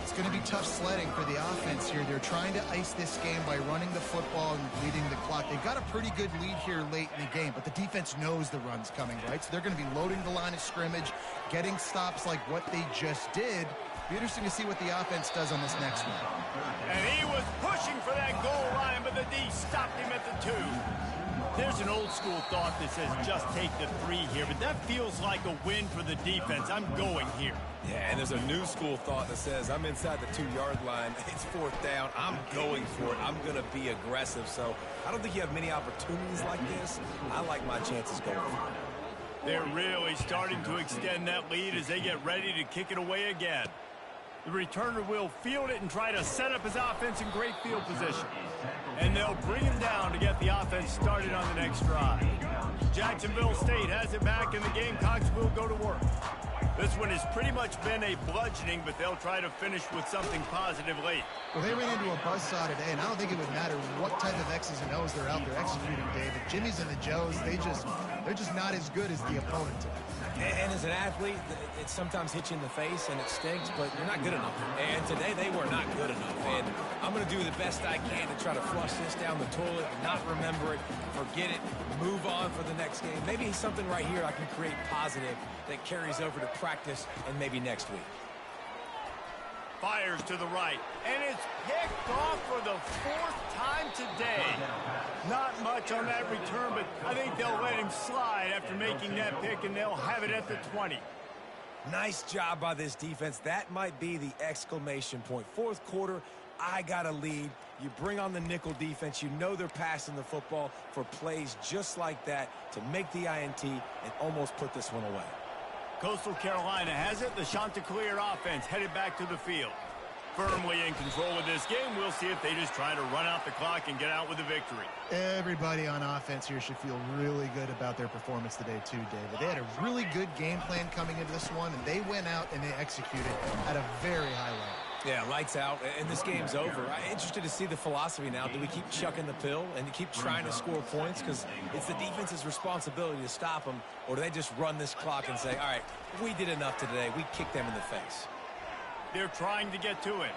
It's going to be tough sledding for the offense here. They're trying to ice this game by running the football and leading the clock. They've got a pretty good lead here late in the game, but the defense knows the run's coming, right? So they're going to be loading the line of scrimmage, getting stops like what they just did. Be interesting to see what the offense does on this next one. And he was pushing for that goal line, but the D stopped him at the 2. There's an old school thought that says just take the 3 here, but that feels like a win for the defense. I'm going here. Yeah, and there's a new school thought that says I'm inside the 2-yard line. It's 4th down. I'm going for it. I'm going to be aggressive. So I don't think you have many opportunities like this. I like my chances going for it. They're really starting to extend that lead as they get ready to kick it away again. The returner will field it and try to set up his offense in great field position. And they'll bring him down to get the offense started on the next drive. Jacksonville State has it back, and the Gamecocks will go to work. This one has pretty much been a bludgeoning, but they'll try to finish with something positive late. Well, they ran into a buzzsaw today, and I don't think it would matter what type of X's and O's they're out there executing, David. Jimmy's and the Joes, they're just not as good as the opponent today. And as an athlete, it sometimes hits you in the face and it stinks, but you're not good enough. And today they were not good enough. And I'm going to do the best I can to try to flush this down the toilet, not remember it, forget it, move on for the next game. Maybe something right here I can create positive that carries over to practice and maybe next week. Fires to the right, and it's picked off for the 4th time today. Not much on that return, but I think they'll let him slide after making that pick, and they'll have it at the 20. Nice job by this defense. That might be the exclamation point. 4th quarter, I got a lead. You bring on the nickel defense. You know they're passing the football for plays just like that to make the INT and almost put this one away. Coastal Carolina has it. The Chanticleer offense headed back to the field. Firmly in control of this game. We'll see if they just try to run out the clock and get out with a victory. Everybody on offense here should feel really good about their performance today too, David. They had a really good game plan coming into this one, and they went out and they executed at a very high level. Yeah, lights out, and this game's over. I'm interested to see the philosophy now. Do we keep chucking the pill and keep trying to score points? Because it's the defense's responsibility to stop them, or do they just run this clock and say, all right, we did enough today. We kicked them in the face. They're trying to get to it.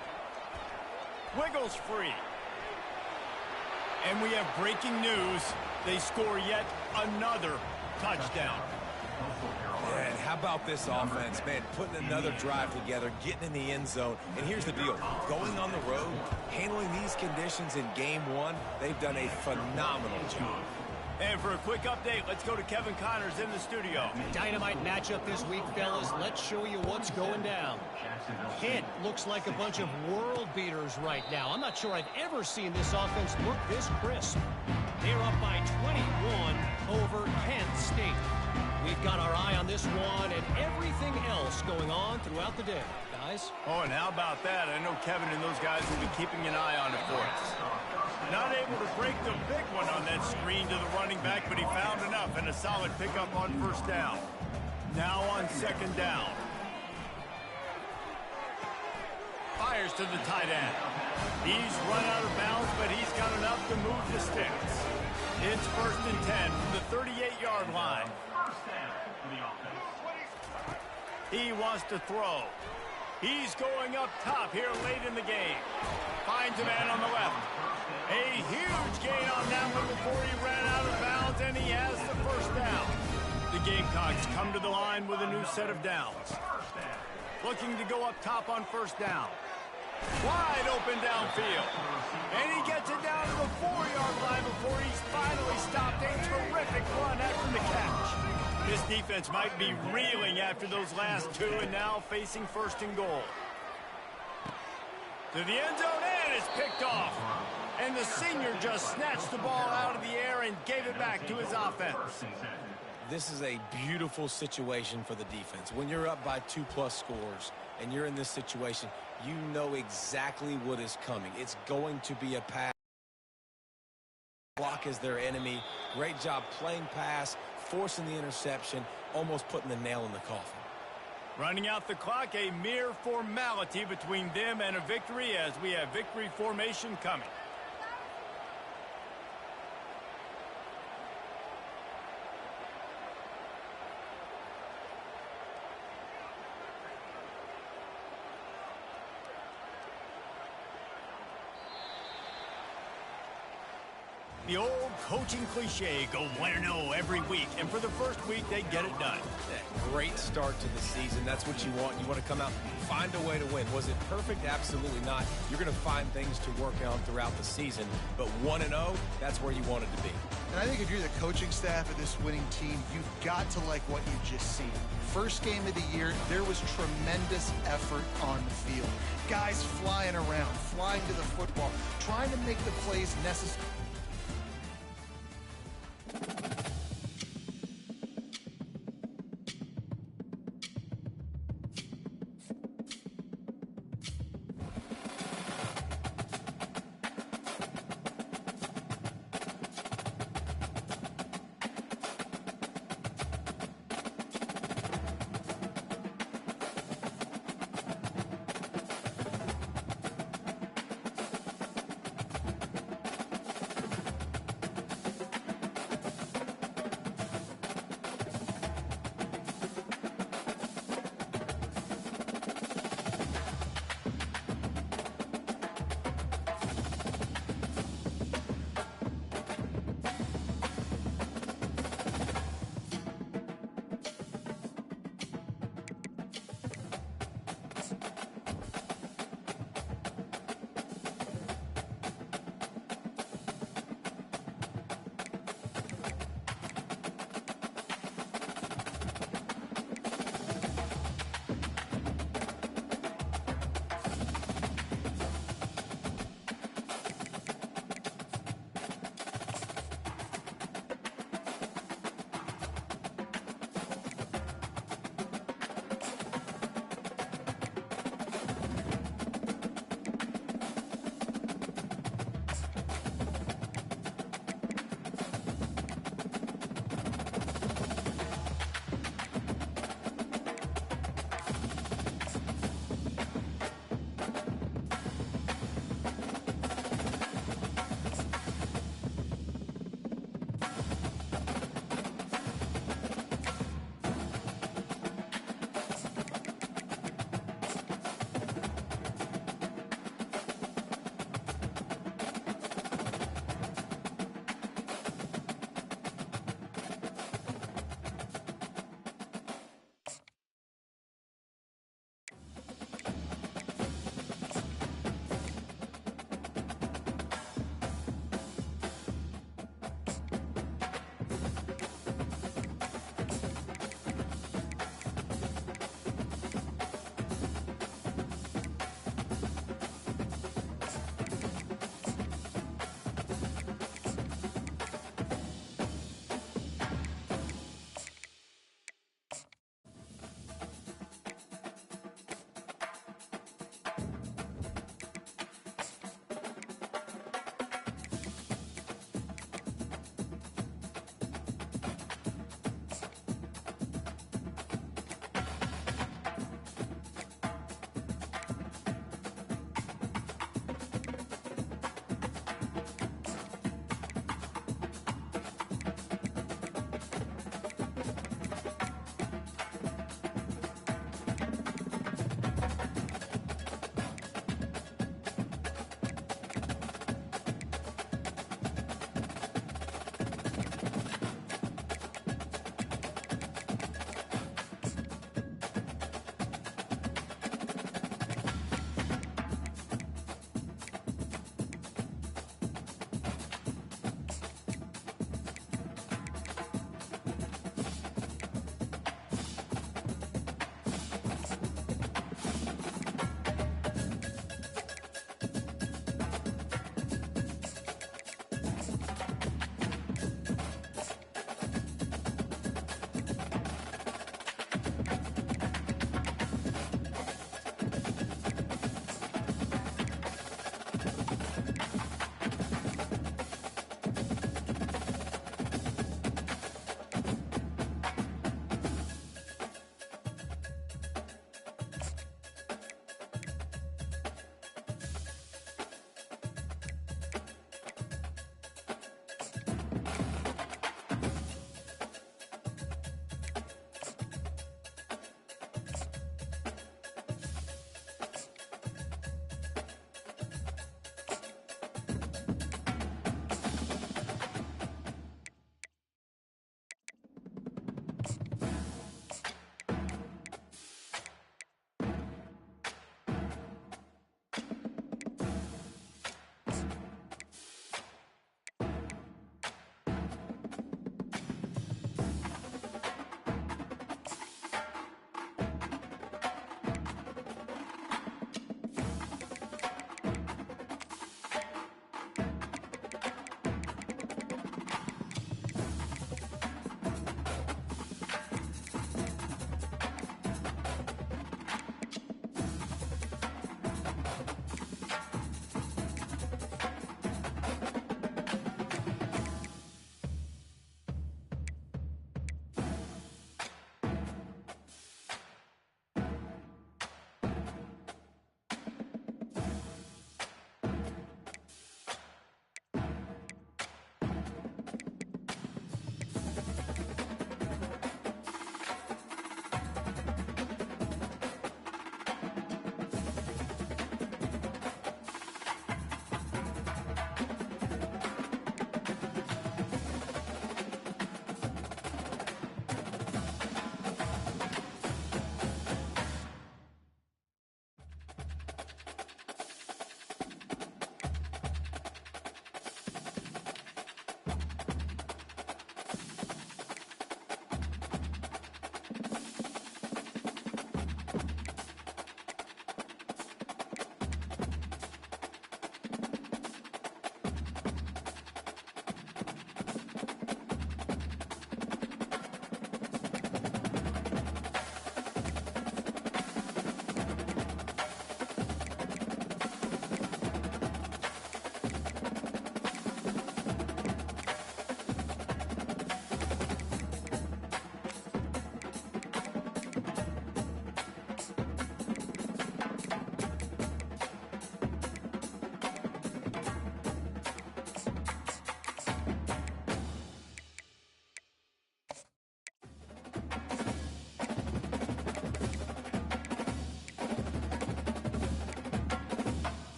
Wiggles free. And we have breaking news. They score yet another touchdown. And how about this offense, man, putting another drive together, getting in the end zone. And here's the deal. Going on the road, handling these conditions in game 1, they've done a phenomenal job. And for a quick update, let's go to Kevin Connors in the studio. Dynamite matchup this week, fellas. Let's show you what's going down. Kent looks like a bunch of world beaters right now. I'm not sure I've ever seen this offense look this crisp. They're up by 21 over Kent State. We've got our eye on this one and everything else going on throughout the day, guys. Oh, and how about that? I know Kevin and those guys will be keeping an eye on it for us. Not able to break the big one on that screen to the running back, but he found enough and a solid pickup on 1st down. Now on 2nd down. Fires to the tight end. He's run out of bounds, but he's got enough to move the sticks. It's 1st and 10 from the 38-yard line. He wants to throw. He's going up top here late in the game. Finds a man on the left. A huge gain on that one before he ran out of bounds, and he has the 1st down. The Gamecocks come to the line with a new set of downs. Looking to go up top on 1st down. Wide open downfield. And he gets it down to the 4-yard line before he's finally stopped. A terrific run after the catch. This defense might be reeling after those last 2 and now facing 1st and goal. To the end zone, and it's picked off. And the senior just snatched the ball out of the air and gave it back to his offense. This is a beautiful situation for the defense. When you're up by 2+ scores and you're in this situation, you know exactly what is coming. It's going to be a pass. Block is their enemy. Great job playing pass, forcing the interception, almost putting the nail in the coffin. Running out the clock, a mere formality between them and a victory as we have victory formation coming. The old coaching cliche, go 1-0 every week, and for the first week, they get it done. Great start to the season. That's what you want. You want to come out, find a way to win. Was it perfect? Absolutely not. You're going to find things to work on throughout the season, but 1-0, that's where you want it to be. And I think if you're the coaching staff of this winning team, you've got to like what you've just seen. First game of the year, there was tremendous effort on the field. Guys flying around, flying to the football, trying to make the plays necessary.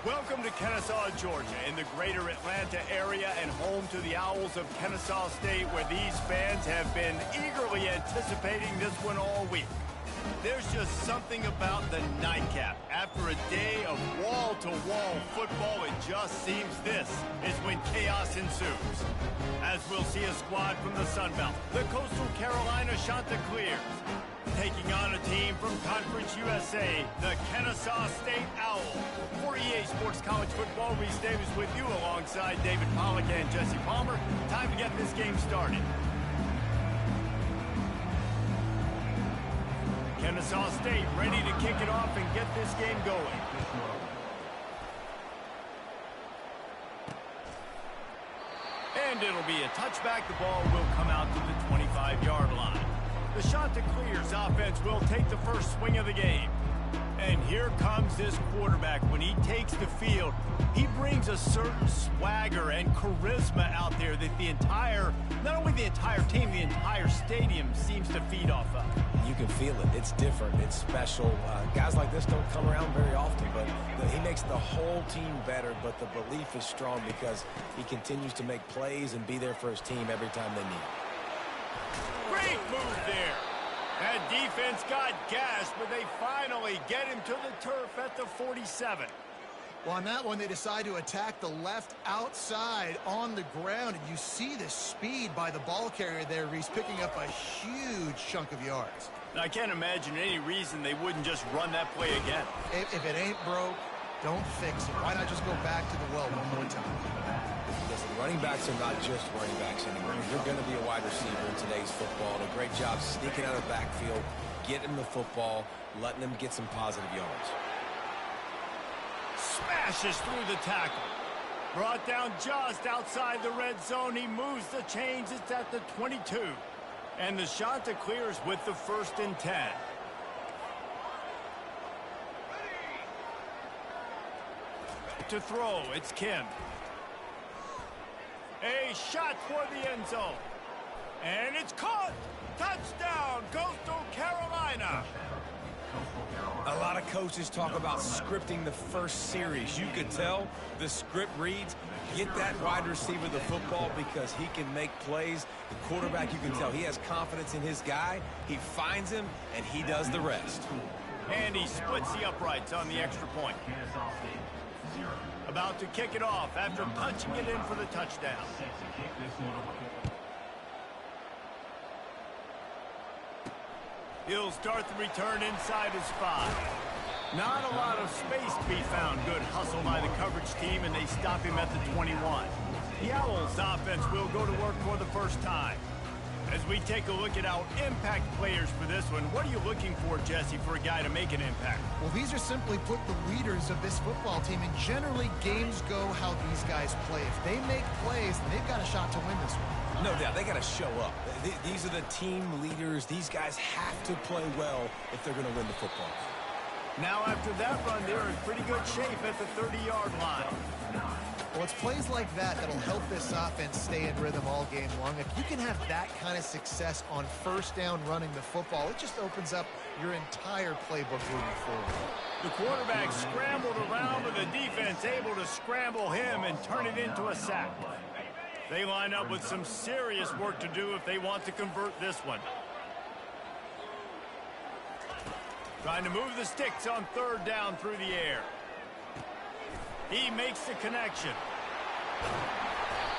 Welcome to Kennesaw, Georgia, in the greater Atlanta area and home to the Owls of Kennesaw State, where these fans have been eagerly anticipating this one all week. There's just something about the nightcap. After a day of wall-to-wall football, it just seems this is when chaos ensues. As we'll see a squad from the Sun Belt, the Coastal Carolina Chanticleers, taking on a team from Conference USA, the Kennesaw State Owls. For EA Sports College Football, Reese Davis with you alongside David Pollack and Jesse Palmer. Time to get this game started. Kennesaw State ready to kick it off and get this game going. And it'll be a touchback. The ball will come out to the 25-yard line. The Chanticleers offense will take the first swing of the game. And here comes this quarterback. When he takes the field, he brings a certain swagger and charisma out there that not only the entire team, the entire stadium seems to feed off of. You can feel it. It's different. It's special. Guys like this don't come around very often, but he makes the whole team better, but the belief is strong because he continues to make plays and be there for his team every time they need it. Great move there. That defense got gassed, but they finally get him to the turf at the 47. Well, on that one, they decide to attack the left outside on the ground, and you see the speed by the ball carrier there, Reese, picking up a huge chunk of yards. I can't imagine any reason they wouldn't just run that play again. If it ain't broke, don't fix it. Why not just go back to the well one more time? Listen, running backs are not just running backs anymore. You're going to be a wide receiver in today's football. And a great job sneaking out of the backfield, getting the football, letting them get some positive yards. Smashes through the tackle. Brought down just outside the red zone. He moves the chains. It's at the 22. And the Chanticleers with the 1st and 10. To throw, it's Kim. A shot for the end zone. And it's caught. Touchdown, Coastal Carolina. A lot of coaches talk about scripting the first series. You could tell the script reads, get that wide receiver the football because he can make plays. The quarterback, you can tell he has confidence in his guy. He finds him, and he does the rest. And he splits the uprights on the extra point. About to kick it off after punching it in for the touchdown. He'll start the return inside his 5. Not a lot of space to be found. Good hustle by the coverage team, and they stop him at the 21. The Owls offense will go to work for the first time. As we take a look at our impact players for this one, what are you looking for, Jesse, for a guy to make an impact? Well, these are simply put the leaders of this football team, and generally games go how these guys play. If they make plays, then they've got a shot to win this one. No doubt, they got to show up. These are the team leaders. These guys have to play well if they're going to win the football game. Now, after that run, they're in pretty good shape at the 30-yard line. Well, it's plays like that that'll help this offense stay in rhythm all game long. If you can have that kind of success on first down running the football, it just opens up your entire playbook moving forward. The quarterback scrambled around with the defense able to scramble him and turn it into a sack. They line up with some serious work to do if they want to convert this one. Trying to move the sticks on 3rd down through the air. He makes the connection.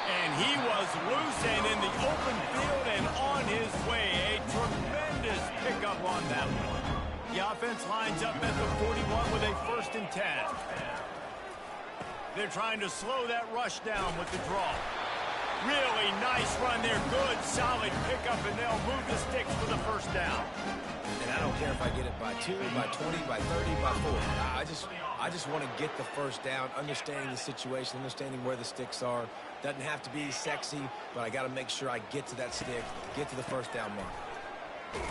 And he was loose and in the open field and on his way. A tremendous pickup on that one. The offense lines up at the 41 with a 1st and 10. They're trying to slow that rush down with the draw. Really nice run there. Good, solid pickup, and they'll move the sticks for the 1st down. And I don't care if I get it by 2, by 20, by 30, by 40. I just want to get the 1st down, understanding the situation, understanding where the sticks are. Doesn't have to be sexy, but I got to make sure I get to that stick, get to the 1st down mark.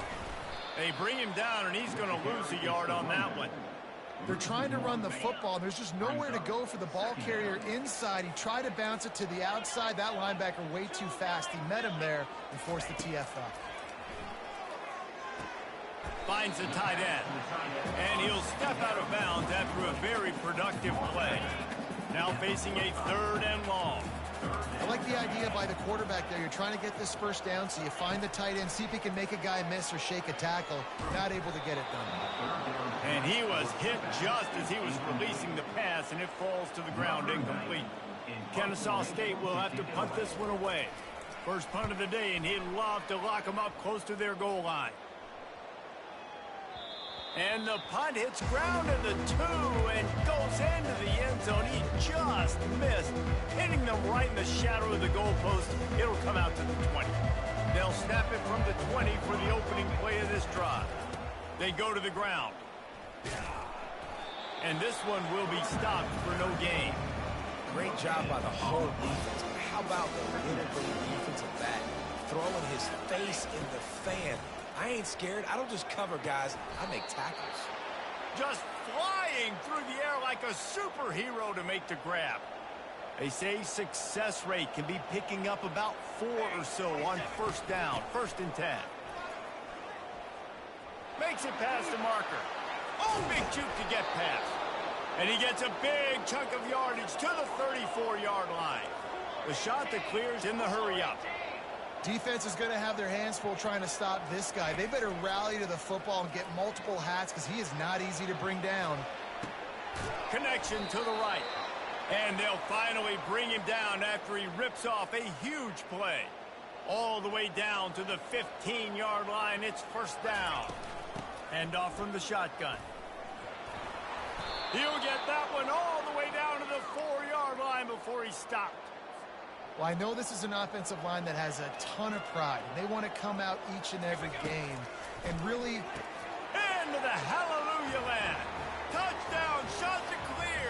They bring him down, and he's going to lose a yard on that one. They're trying to run the football, and there's just nowhere to go for the ball carrier inside. He tried to bounce it to the outside. That linebacker way too fast. He met him there and forced the TFL. finds the tight end. And he'll step out of bounds after a very productive play. Now facing a 3rd and long. I like the idea by the quarterback there. You're trying to get this first down, so you find the tight end, see if he can make a guy miss or shake a tackle. Not able to get it done. And he was hit just as he was releasing the pass, and it falls to the ground incomplete. Kennesaw State will have to punt this one away. First punt of the day, and he'd love to lock them up close to their goal line. And the punt hits ground at the 2 and goes into the end zone. He just missed, hitting them right in the shadow of the goalpost. It'll come out to the 20. They'll snap it from the 20 for the opening play of this drive. They go to the ground. And this one will be stopped for no gain. Great job by the whole defense. But how about the little defensive back throwing his face in the fan? I ain't scared. I don't just cover guys. I make tackles. Just flying through the air like a superhero to make the grab. They say success rate can be picking up about 4 or so on first down, 1st and 10. Makes it past the marker. Oh, big juke to get past. And he gets a big chunk of yardage to the 34-yard line. The shot that clears in the hurry-up. Defense is going to have their hands full trying to stop this guy. They better rally to the football and get multiple hats because he is not easy to bring down. Connection to the right. And they'll finally bring him down after he rips off a huge play. All the way down to the 15-yard line. It's first down. Hand off from the shotgun. He'll get that one all the way down to the 4-yard line before he stopped. Well, I know this is an offensive line that has a ton of pride. They want to come out each and every game and really... Into the hallelujah land. Touchdown, shots are clear.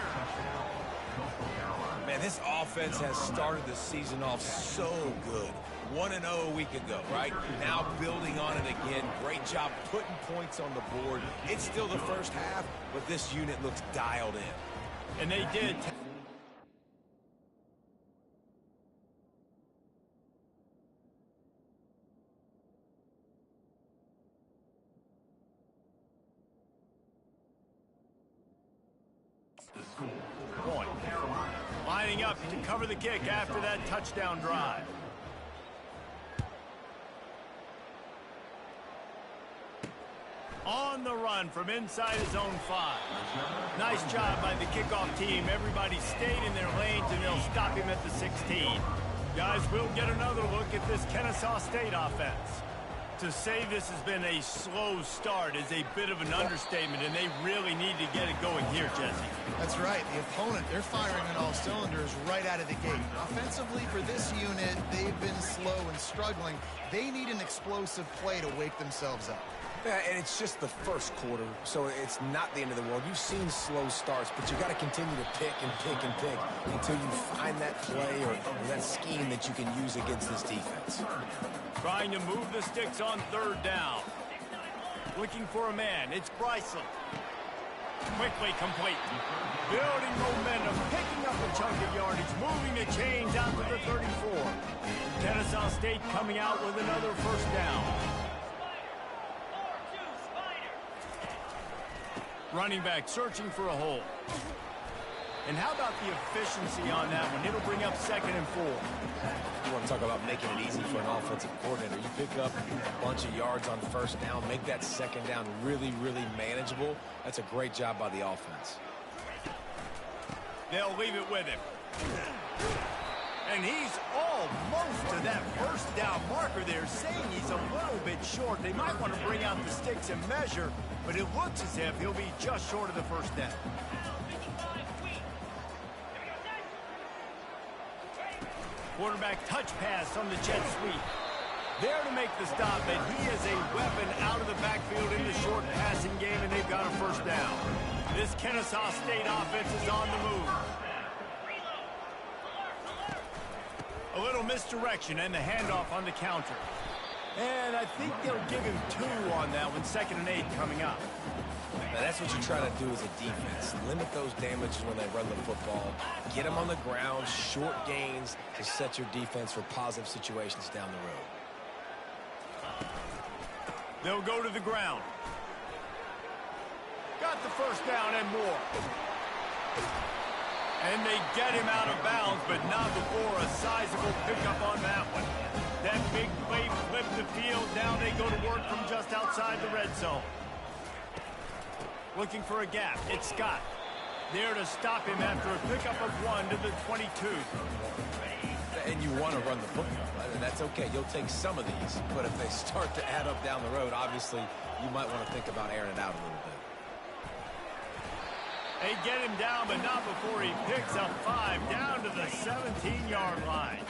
Man, this offense has started the season off so good. 1-0 a week ago, right? Now building on it again. Great job putting points on the board. It's still the first half, but this unit looks dialed in. And they did. Point. Lining up to cover the kick after that touchdown drive. On the run from inside his own 5. Nice job by the kickoff team. Everybody stayed in their lanes, and they'll stop him at the 16. Guys, we'll get another look at this Kennesaw State offense. To say this has been a slow start is a bit of an understatement, and they really need to get it going here, Jesse. That's right. The opponent, they're firing on all cylinders right out of the gate. Offensively, for this unit, they've been slow and struggling. They need an explosive play to wake themselves up. Yeah, and it's just the first quarter, so it's not the end of the world. You've seen slow starts, but you got to continue to pick and pick and pick until you find that play or that scheme that you can use against this defense. Trying to move the sticks on 3rd down. Looking for a man. It's Bryson. Quickly complete. Building momentum, picking up a chunk of yardage, moving the chains out to the 34. Kennesaw State coming out with another first down. Running back searching for a hole. And how about the efficiency on that one? It'll bring up 2nd and 4. You want to talk about making it easy for an offensive coordinator. You pick up a bunch of yards on first down, make that 2nd down really, really manageable. That's a great job by the offense. They'll leave it with him. And he's almost to that first down marker there, saying he's a little bit short. They might want to bring out the sticks and measure, but it looks as if he'll be just short of the first down. Quarterback touch pass on the jet sweep. There to make the stop, and he is a weapon out of the backfield in the short passing game, and they've got a first down. This Kennesaw State offense is on the move. A little misdirection and the handoff on the counter. And I think they'll give him 2 on that one, 2nd and 8 coming up. Now that's what you try to do as a defense. Limit those damages when they run the football. Get them on the ground, short gains to set your defense for positive situations down the road. They'll go to the ground. Got the first down and more. And they get him out of bounds, but not before a sizable pickup on that one. That big play flipped the field. Now they go to work from just outside the red zone. Looking for a gap. It's Scott. There to stop him after a pickup of 1 to the 22. And you want to run the football, right? And that's okay. You'll take some of these. But if they start to add up down the road, obviously, you might want to think about airing it out a little bit. They get him down, but not before he picks up 5 down to the 17-yard line.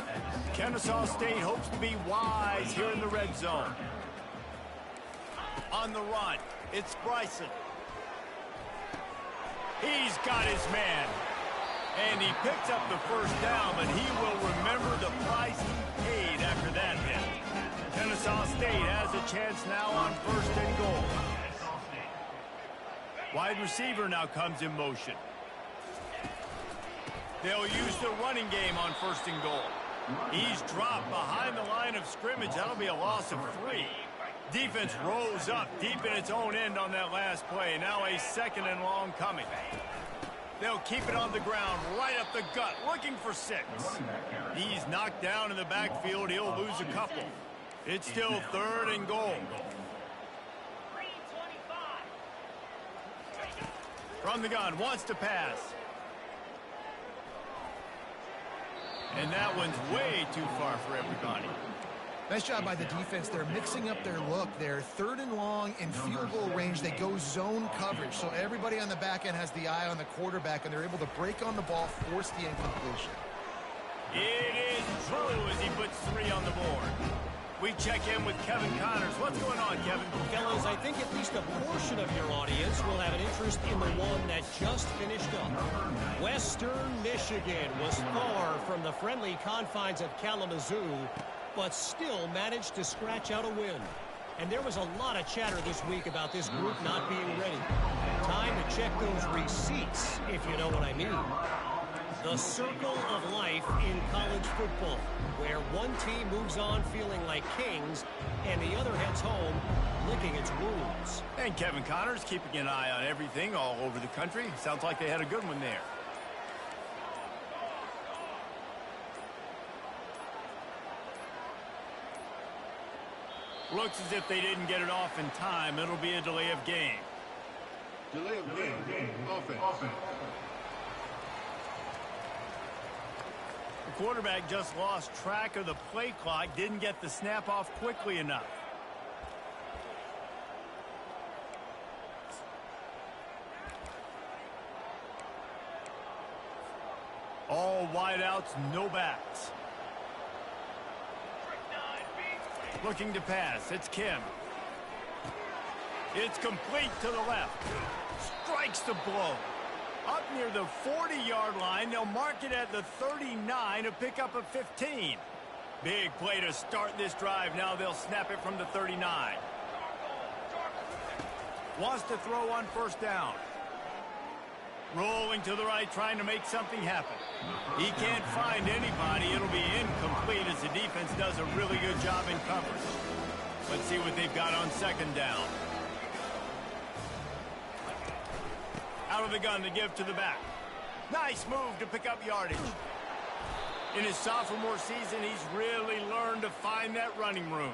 Kennesaw State hopes to be wise here in the red zone. On the run, it's Bryson. He's got his man. And he picks up the first down, but he will remember the price he paid after that hit. Kennesaw State has a chance now on 1st and goal. Wide receiver now comes in motion. They'll use the running game on 1st and goal. He's dropped behind the line of scrimmage. That'll be a loss of 3. Defense rose up deep in its own end on that last play. Now a 2nd and long coming. They'll keep it on the ground, right up the gut, looking for 6. He's knocked down in the backfield. He'll lose a couple. It's still 3rd and goal. From the gun, wants to pass. And that one's way too far for everybody. Nice job by the defense. They're mixing up their look. They're 3rd and long in field goal range. They go zone coverage. So everybody on the back end has the eye on the quarterback, and they're able to break on the ball, force the incompletion. It is true as he puts 3 on the board. We check in with Kevin Connors. What's going on, Kevin? Fellas, I think at least a portion of your audience will have an interest in the one that just finished up. Western Michigan was far from the friendly confines of Kalamazoo, but still managed to scratch out a win. And there was a lot of chatter this week about this group not being ready. Time to check those receipts, if you know what I mean. The circle of life in college football, where one team moves on feeling like kings and the other heads home licking its wounds. And Kevin Connors keeping an eye on everything all over the country. Sounds like they had a good one there. Looks as if they didn't get it off in time. It'll be a delay of game. Delay of game. Offense. The quarterback just lost track of the play clock, didn't get the snap off quickly enough. All wideouts, no backs. Looking to pass, it's Kim. It's complete to the left. Strikes the blow. Up near the 40-yard line, they'll mark it at the 39, a pickup of 15. Big play to start this drive. Now they'll snap it from the 39. Wants to throw on 1st down. Rolling to the right, trying to make something happen. He can't find anybody. It'll be incomplete as the defense does a really good job in coverage. Let's see what they've got on 2nd down. Out of the gun to give to the back. Nice move to pick up yardage. In his sophomore season, he's really learned to find that running room.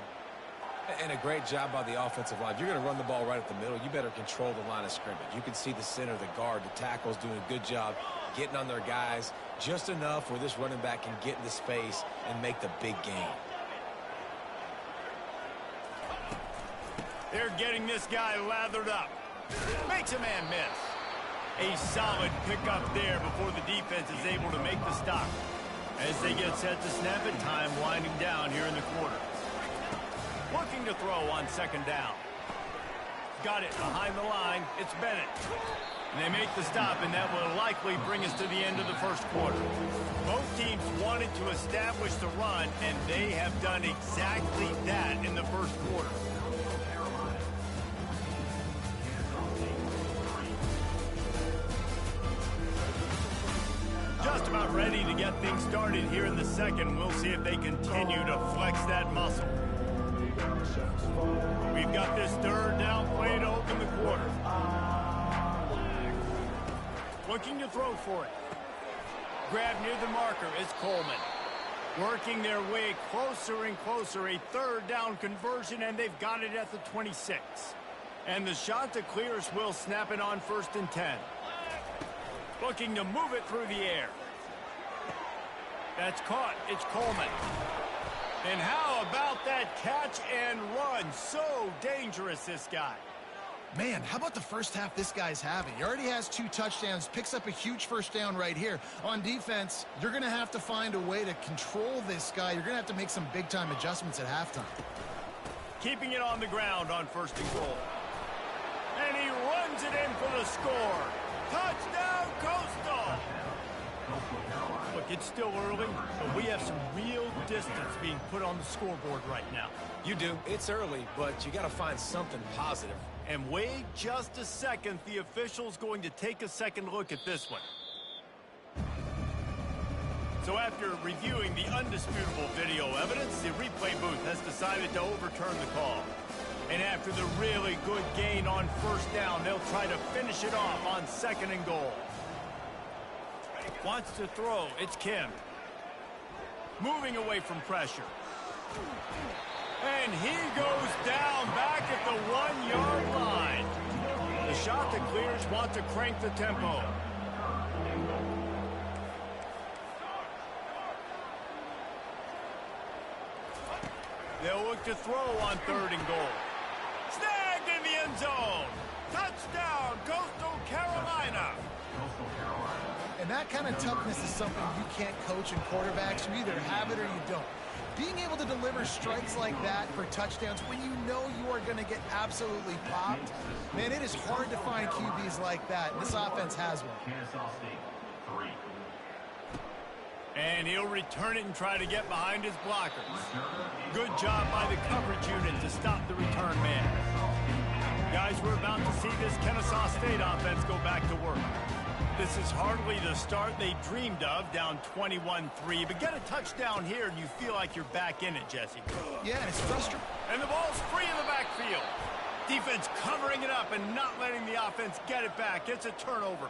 And a great job by the offensive line. You're going to run the ball right at the middle. You better control the line of scrimmage. You can see the center, the guard, the tackles doing a good job getting on their guys just enough where this running back can get into space and make the big gain. They're getting this guy lathered up. Makes a man miss. A solid pickup there before the defense is able to make the stop. As they get set to snap it, time winding down here in the quarter. Looking to throw on 2nd down. Got it behind the line. It's Bennett. And they make the stop, and that will likely bring us to the end of the 1st quarter. Both teams wanted to establish the run, and they have done exactly that in the 1st quarter. Just about ready to get things started here in the 2nd. We'll see if they continue to flex that muscle. We've got this 3rd down play to open the quarter. Looking to throw for it. Grab near the marker is Coleman. Working their way closer and closer. A third down conversion, and they've got it at the 26. And the shot to clear is Will snap it on 1st and 10. Looking to move it through the air. That's caught. It's Coleman. And how about that catch and run? So dangerous, this guy. Man, how about the first half this guy's having? He already has 2 touchdowns, picks up a huge first down right here. On defense, you're going to have to find a way to control this guy. You're going to have to make some big-time adjustments at halftime. Keeping it on the ground on 1st and goal. And he runs it in for the score. Touchdown, Coastal! Look, it's still early, but we have some real distance being put on the scoreboard right now. You do. It's early, but you got to find something positive. And wait just a second. The official's going to take a second look at this one. So after reviewing the undisputable video evidence, the replay booth has decided to overturn the call. And after the really good gain on 1st down, they'll try to finish it off on 2nd and goal. Wants to throw. It's Kim. Moving away from pressure. And he goes down back at the 1-yard line. The shot that clears wants to crank the tempo. They'll look to throw on 3rd and goal. Snagged in the end zone. Touchdown, Coastal Carolina. And that kind of toughness is something you can't coach in quarterbacks. You either have it or you don't. Being able to deliver strikes like that for touchdowns when you know you are going to get absolutely popped, man, it is hard to find QBs like that. And this offense has one. Kennesaw State, 3. And he'll return it and try to get behind his blockers. Good job by the coverage unit to stop the return man. Guys, we're about to see this Kennesaw State offense go back to work. This is hardly the start they dreamed of, down 21-3. But get a touchdown here, and you feel like you're back in it, Jesse. Yeah, and it's frustrating. And the ball's free in the backfield. Defense covering it up and not letting the offense get it back. It's a turnover.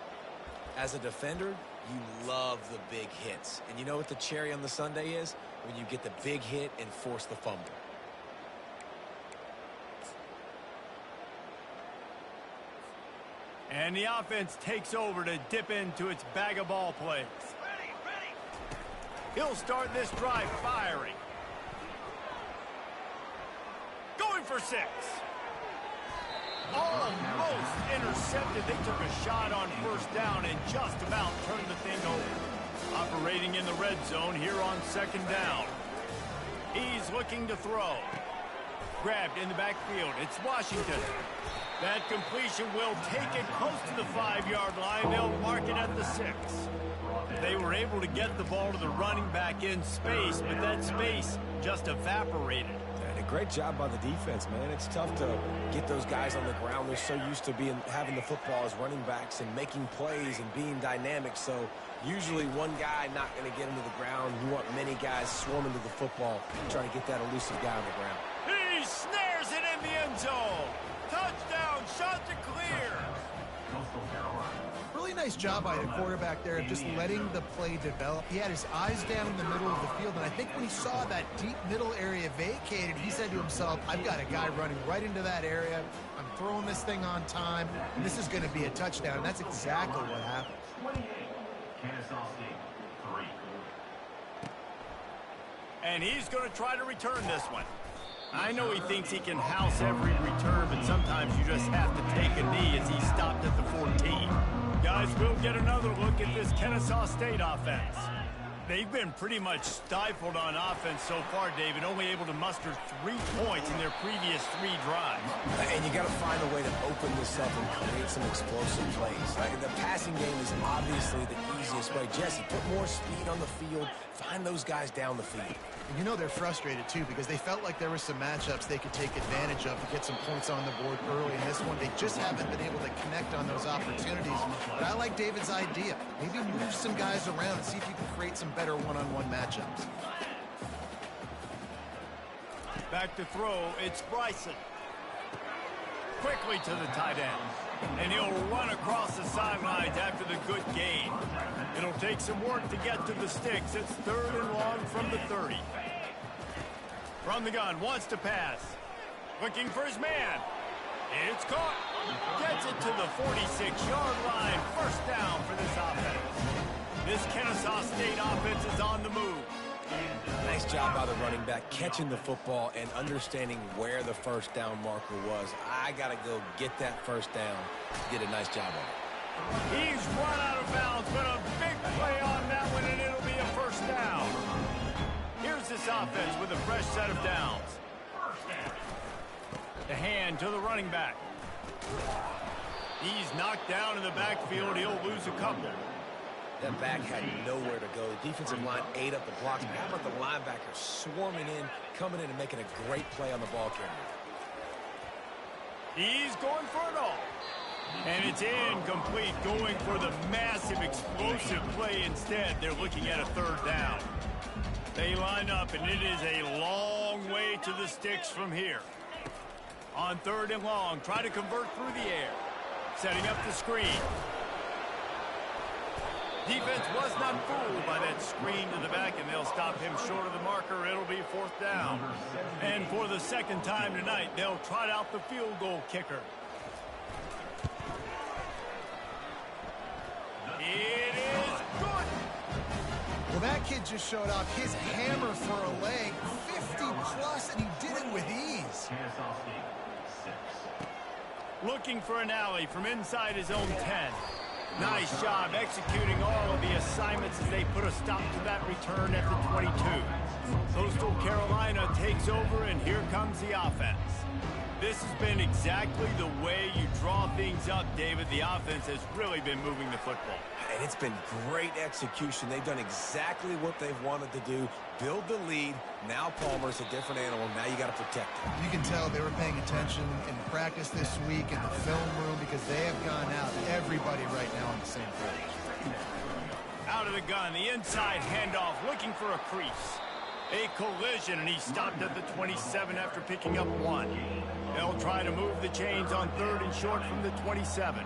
As a defender, you love the big hits. And you know what the cherry on the sundae is? When you get the big hit and force the fumble. And the offense takes over to dip into its bag of ball plays. He'll start this drive firing. Going for 6. Almost intercepted. They took a shot on 1st down and just about turned the thing over. Operating in the red zone here on 2nd down. He's looking to throw. Grabbed in the backfield. It's Washington. That completion will take it close to the 5-yard line. They'll mark it at the 6. They were able to get the ball to the running back in space, but that space just evaporated. And a great job by the defense, man. It's tough to get those guys on the ground. They're so used to having the football as running backs and making plays and being dynamic. So usually one guy not going to get into the ground. You want many guys swarming to the football, trying to get that elusive guy on the ground. He snares it in the end zone. Touchdown, shot to clear. Really nice job by the quarterback there of just letting the play develop. He had his eyes down in the middle of the field, and I think when he saw that deep middle area vacated, he said to himself, I've got a guy running right into that area. I'm throwing this thing on time, and this is going to be a touchdown. And that's exactly what happened. 28, Kennesaw State, 3. And he's going to try to return this one. I know he thinks he can house every return, but sometimes you just have to take a knee as he stopped at the 14. Guys, we'll get another look at this Kennesaw State offense. They've been pretty much stifled on offense so far, David, only able to muster 3 points in their previous 3 drives. And you got to find a way to open this up and create some explosive plays. Like the passing game is obviously the easiest way. Jesse, put more speed on the field. Find those guys down the field. And you know they're frustrated, too, because they felt like there were some matchups they could take advantage of to get some points on the board early in this one. They just haven't been able to connect on those opportunities. But I like David's idea. Maybe move some guys around and see if you can create some better one-on-one matchups. Back to throw, it's Bryson. Quickly to the tight end. And he'll run across the sidelines after the good gain. It'll take some work to get to the sticks. It's 3rd and long from the 30. From the gun, wants to pass. Looking for his man. It's caught. Gets it to the 46-yard line. First down for this offense. This Kennesaw State offense is on the move. Nice job by the running back, catching the football and understanding where the first down marker was. I got to go get that first down. Did a nice job on it. He's run out of bounds, but a big play on that one, and it'll be a first down. Here's this offense with a fresh set of downs. The hand to the running back. He's knocked down in the backfield. He'll lose a couple. That back had nowhere to go. The defensive line ate up the blocks. But how about the linebacker swarming in, coming in and making a great play on the ball carrier? He's going for it all. And it's incomplete, going for the massive explosive play instead. They're looking at a 3rd down. They line up, and it is a long way to the sticks from here. On 3rd and long, try to convert through the air. Setting up the screen. Defense was not fooled by that screen to the back, and they'll stop him short of the marker. It'll be 4th down. And for the 2nd time tonight, they'll trot out the field goal kicker. It is good. Well, that kid just showed off his hammer for a leg, 50-plus, and he did it with ease. Kennesaw State, 6. Looking for an alley from inside his own 10. Nice job executing all of the assignments as they put a stop to that return at the 22. Coastal Carolina takes over, and here comes the offense. This has been exactly the way you draw things up, David. The offense has really been moving the football. And it's been great execution. They've done exactly what they've wanted to do. Build the lead. Now Palmer's a different animal. Now you got to protect him. You can tell they were paying attention in practice this week in the film room because they have gone out, everybody right now on the same page. Out of the gun, the inside handoff, looking for a crease. A collision, and he stopped at the 27 after picking up 1. They'll try to move the chains on 3rd and short from the 27.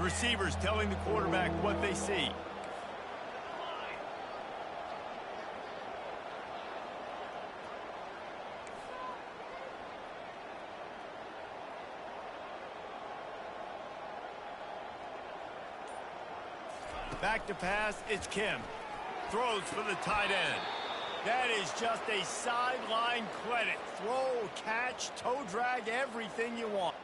Receivers telling the quarterback what they see. Back to pass, it's Kim. Throws for the tight end. That is just a sideline credit. Throw, catch, toe drag, everything you want.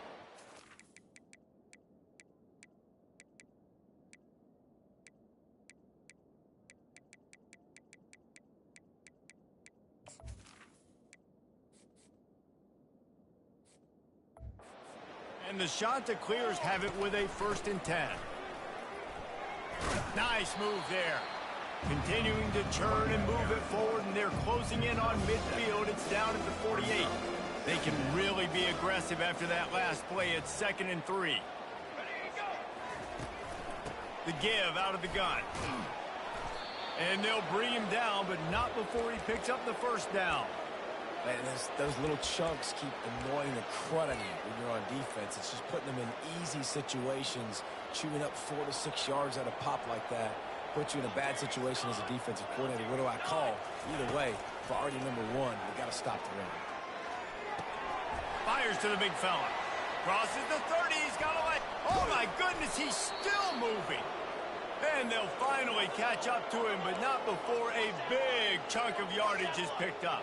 And the Chanticleers have it with a 1st and 10. Nice move there. Continuing to churn and move it forward, and they're closing in on midfield. It's down at the 48. They can really be aggressive after that last play. It's 2nd and 3. The give out of the gun. And they'll bring him down, but not before he picks up the 1st down. Man, those little chunks keep annoying the crud out of you when you're on defense. It's just putting them in easy situations, chewing up 4 to 6 yards at a pop like that. Put you in a bad situation as a defensive coordinator. What do I call? Either way, priority number 1, we got to stop the run. Fires to the big fella. Crosses the 30. He's got a leg. Oh, my goodness, he's still moving. And they'll finally catch up to him, but not before a big chunk of yardage is picked up.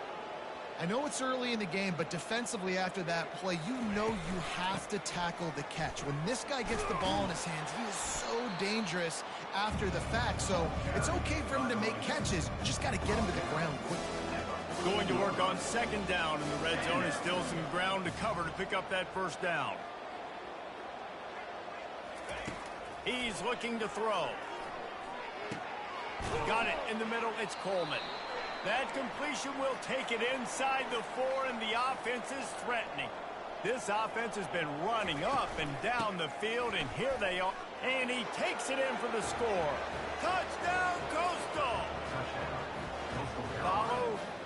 I know it's early in the game, but defensively after that play, you know you have to tackle the catch. When this guy gets the ball in his hands, he is so dangerous after the fact. So it's okay for him to make catches. You just got to get him to the ground quickly. Going to work on 2nd down in the red zone. Is still some ground to cover to pick up that 1st down. He's looking to throw. Got it in the middle. It's Coleman. That completion will take it inside the 4, and the offense is threatening. This offense has been running up and down the field, and here they are. And he takes it in for the score. Touchdown, Coastal!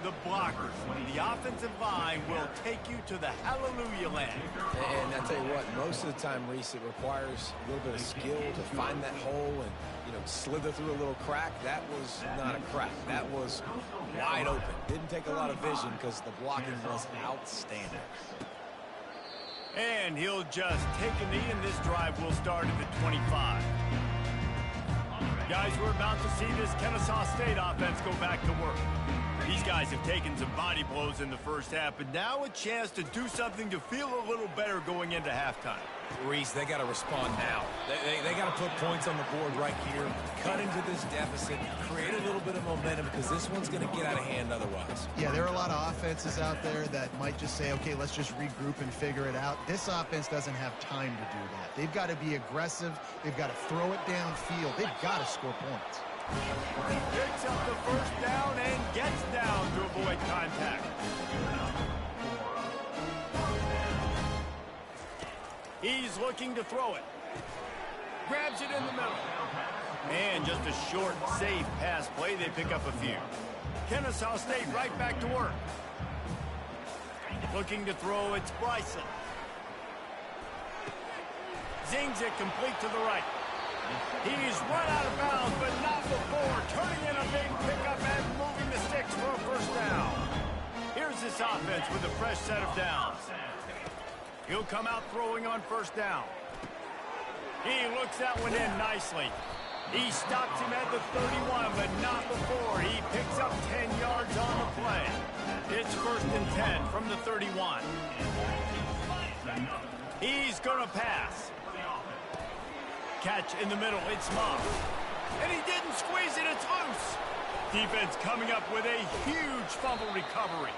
the blockers. The offensive line will take you to the hallelujah land. And I tell you what, most of the time, Reese, it requires a little bit of skill to find that hole and, you know, slither through a little crack. That was not a crack. That was wide open. Didn't take a lot of vision because the blocking was outstanding. And he'll just take a knee, and this drive will start at the 25. Guys, we're about to see this Kennesaw State offense go back to work. These guys have taken some body blows in the first half, but now a chance to do something to feel a little better going into halftime. Reese, they got to respond now. They got to put points on the board right here, cut into this deficit, create a little bit of momentum because this one's going to get out of hand otherwise. Yeah, there are a lot of offenses out there that might just say, okay, let's just regroup and figure it out. This offense doesn't have time to do that. They've got to be aggressive. They've got to throw it downfield. They've got to score points. Picks up the first down and gets down to avoid contact. He's looking to throw it. Grabs it in the middle. And just a short, safe pass play. They pick up a few. Kennesaw State right back to work. Looking to throw, it's Bryson. Zings it complete to the right. He's run out of bounds, but not before. Turning in a big pickup and moving the sticks for a first down. Here's this offense with a fresh set of downs. He'll come out throwing on first down. He looks that one in nicely. He stops him at the 31, but not before. He picks up 10 yards on the play. It's 1st and 10 from the 31. He's going to pass. Catch in the middle, it's Moss. And he didn't squeeze it, it's loose. Defense coming up with a huge fumble recovery.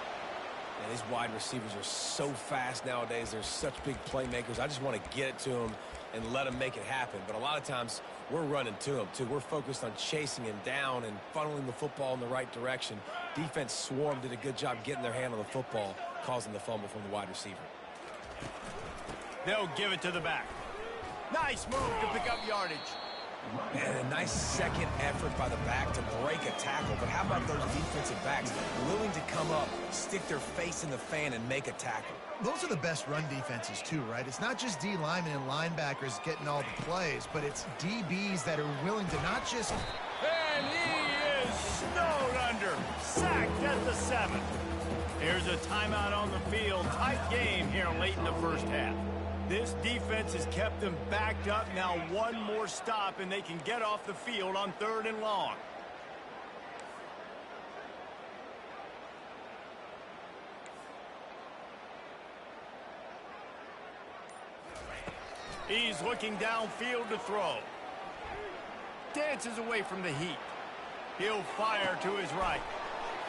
Man, these wide receivers are so fast nowadays. They're such big playmakers. I just want to get it to them and let them make it happen. But a lot of times, we're running to them, too. We're focused on chasing him down and funneling the football in the right direction. Defense swarmed, did a good job getting their hand on the football, causing the fumble from the wide receiver. They'll give it to the back. Nice move to pick up yardage. And a nice second effort by the back to break a tackle. But how about those defensive backs willing to come up, stick their face in the fan, and make a tackle? Those are the best run defenses, too, right? It's not just D linemen and linebackers getting all the plays, but it's DBs that are willing to not just... And he is snowed under. Sacked at the 7. Here's a timeout on the field. Tight game here late in the first half. This defense has kept them backed up. Now one more stop, and they can get off the field on 3rd and long. He's looking downfield to throw. Dances away from the heat. He'll fire to his right.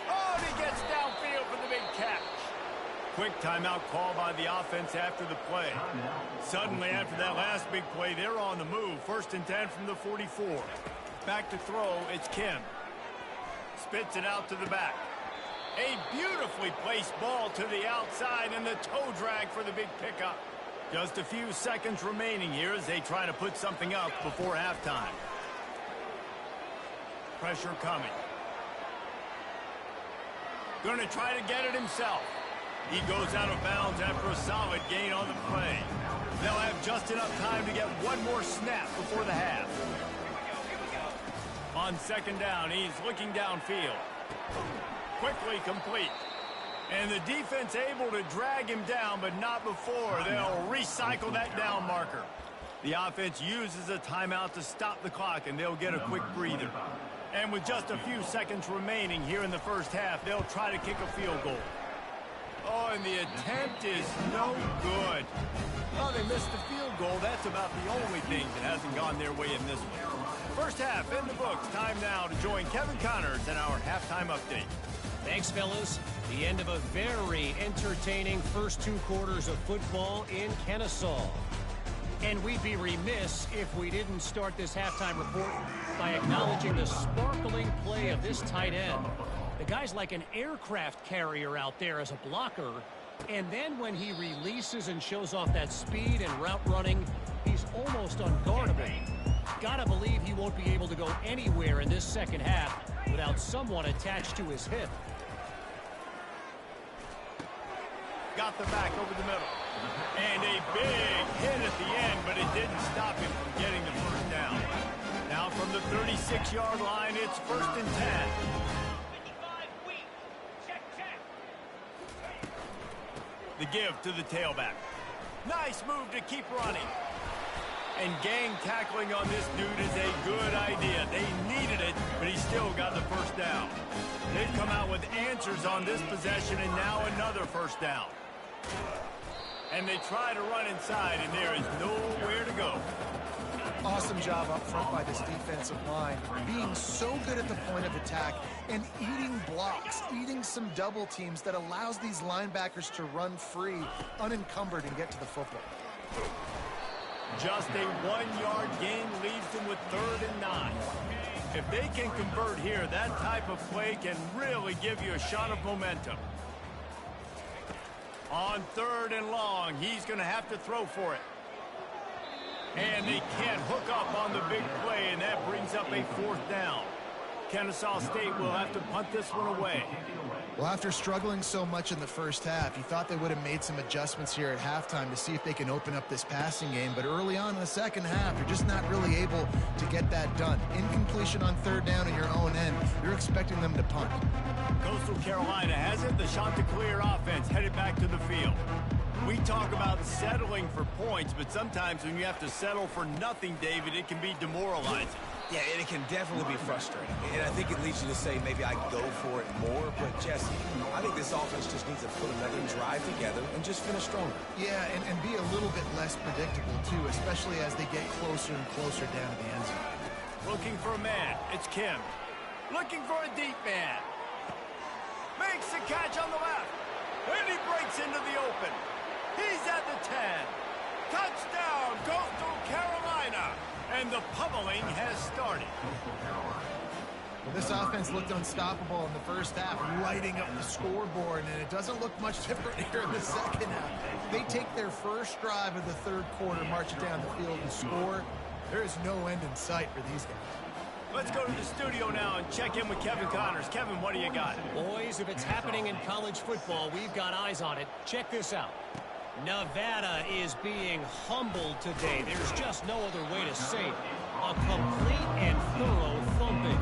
Oh, and he gets downfield for the big catch. Quick timeout call by the offense after the play. Suddenly, after that last big play, they're on the move. 1st and 10 from the 44. Back to throw, it's Kim. Spits it out to the back. A beautifully placed ball to the outside, and the toe drag for the big pickup. Just a few seconds remaining here as they try to put something up before halftime. Pressure coming. Going to try to get it himself. He goes out of bounds after a solid gain on the play. They'll have just enough time to get one more snap before the half. On 2nd down, he's looking downfield. Quickly complete. And the defense able to drag him down, but not before. They'll recycle that down marker. The offense uses a timeout to stop the clock, and they'll get a quick breather. And with just a few seconds remaining here in the first half, they'll try to kick a field goal. Oh, and the attempt is no good. Oh, they missed the field goal. That's about the only thing that hasn't gone their way in this one. First half in the books. Time now to join Kevin Connors in our halftime update. Thanks, fellas. The end of a very entertaining first 2 quarters of football in Kennesaw. And we'd be remiss if we didn't start this halftime report by acknowledging the sparkling play of this tight end. The guy's like an aircraft carrier out there as a blocker. And then when he releases and shows off that speed and route running, he's almost unguardable. Gotta believe he won't be able to go anywhere in this second half without someone attached to his hip. got the back over the middle. And a big hit at the end, but it didn't stop him from getting the first down. Now from the 36-yard line, it's 1st and 10. The give to the tailback. Nice move to keep running. And gang tackling on this dude is a good idea. They needed it, but he still got the first down. They've come out with answers on this possession, and now another first down. And they try to run inside, and there is nowhere to go. Awesome job up front by this defensive line, being so good at the point of attack and eating blocks, eating some double teams that allows these linebackers to run free, unencumbered, and get to the football. Just a 1-yard gain leaves them with 3rd and 9. If they can convert here, that type of play can really give you a shot of momentum. On 3rd and long, he's going to have to throw for it. And they can't hook up on the big play, and that brings up a 4th down. Kennesaw State will have to punt this one away. Well, after struggling so much in the first half, you thought they would have made some adjustments here at halftime to see if they can open up this passing game. But early on in the second half, you're just not really able to get that done. Incompletion on 3rd down in your own end, you're expecting them to punt. Coastal Carolina has it. The Chanticleer offense headed back to the field. We talk about settling for points, but sometimes when you have to settle for nothing, David, it can be demoralizing. Yeah, and it can definitely be frustrating. And I think it leads you to say maybe I go for it more. But, Jesse, I think this offense just needs to put another drive together and just finish stronger. Yeah, and be a little bit less predictable, too, especially as they get closer and closer down to the end zone. Looking for a man. It's Kim. Looking for a deep man. Makes the catch on the left. And he breaks into the open. He's at the 10. Touchdown, Coastal Carolina. And the pummeling has started. Well, this offense looked unstoppable in the first half, lighting up the scoreboard, and it doesn't look much different here in the second half. They take their first drive of the 3rd quarter, march it down the field and score. There is no end in sight for these guys. Let's go to the studio now and check in with Kevin Connors. Kevin, what do you got? Boys, if it's happening in college football, we've got eyes on it. Check this out. Nevada is being humbled today. There's just no other way to say it. A complete and thorough thumping.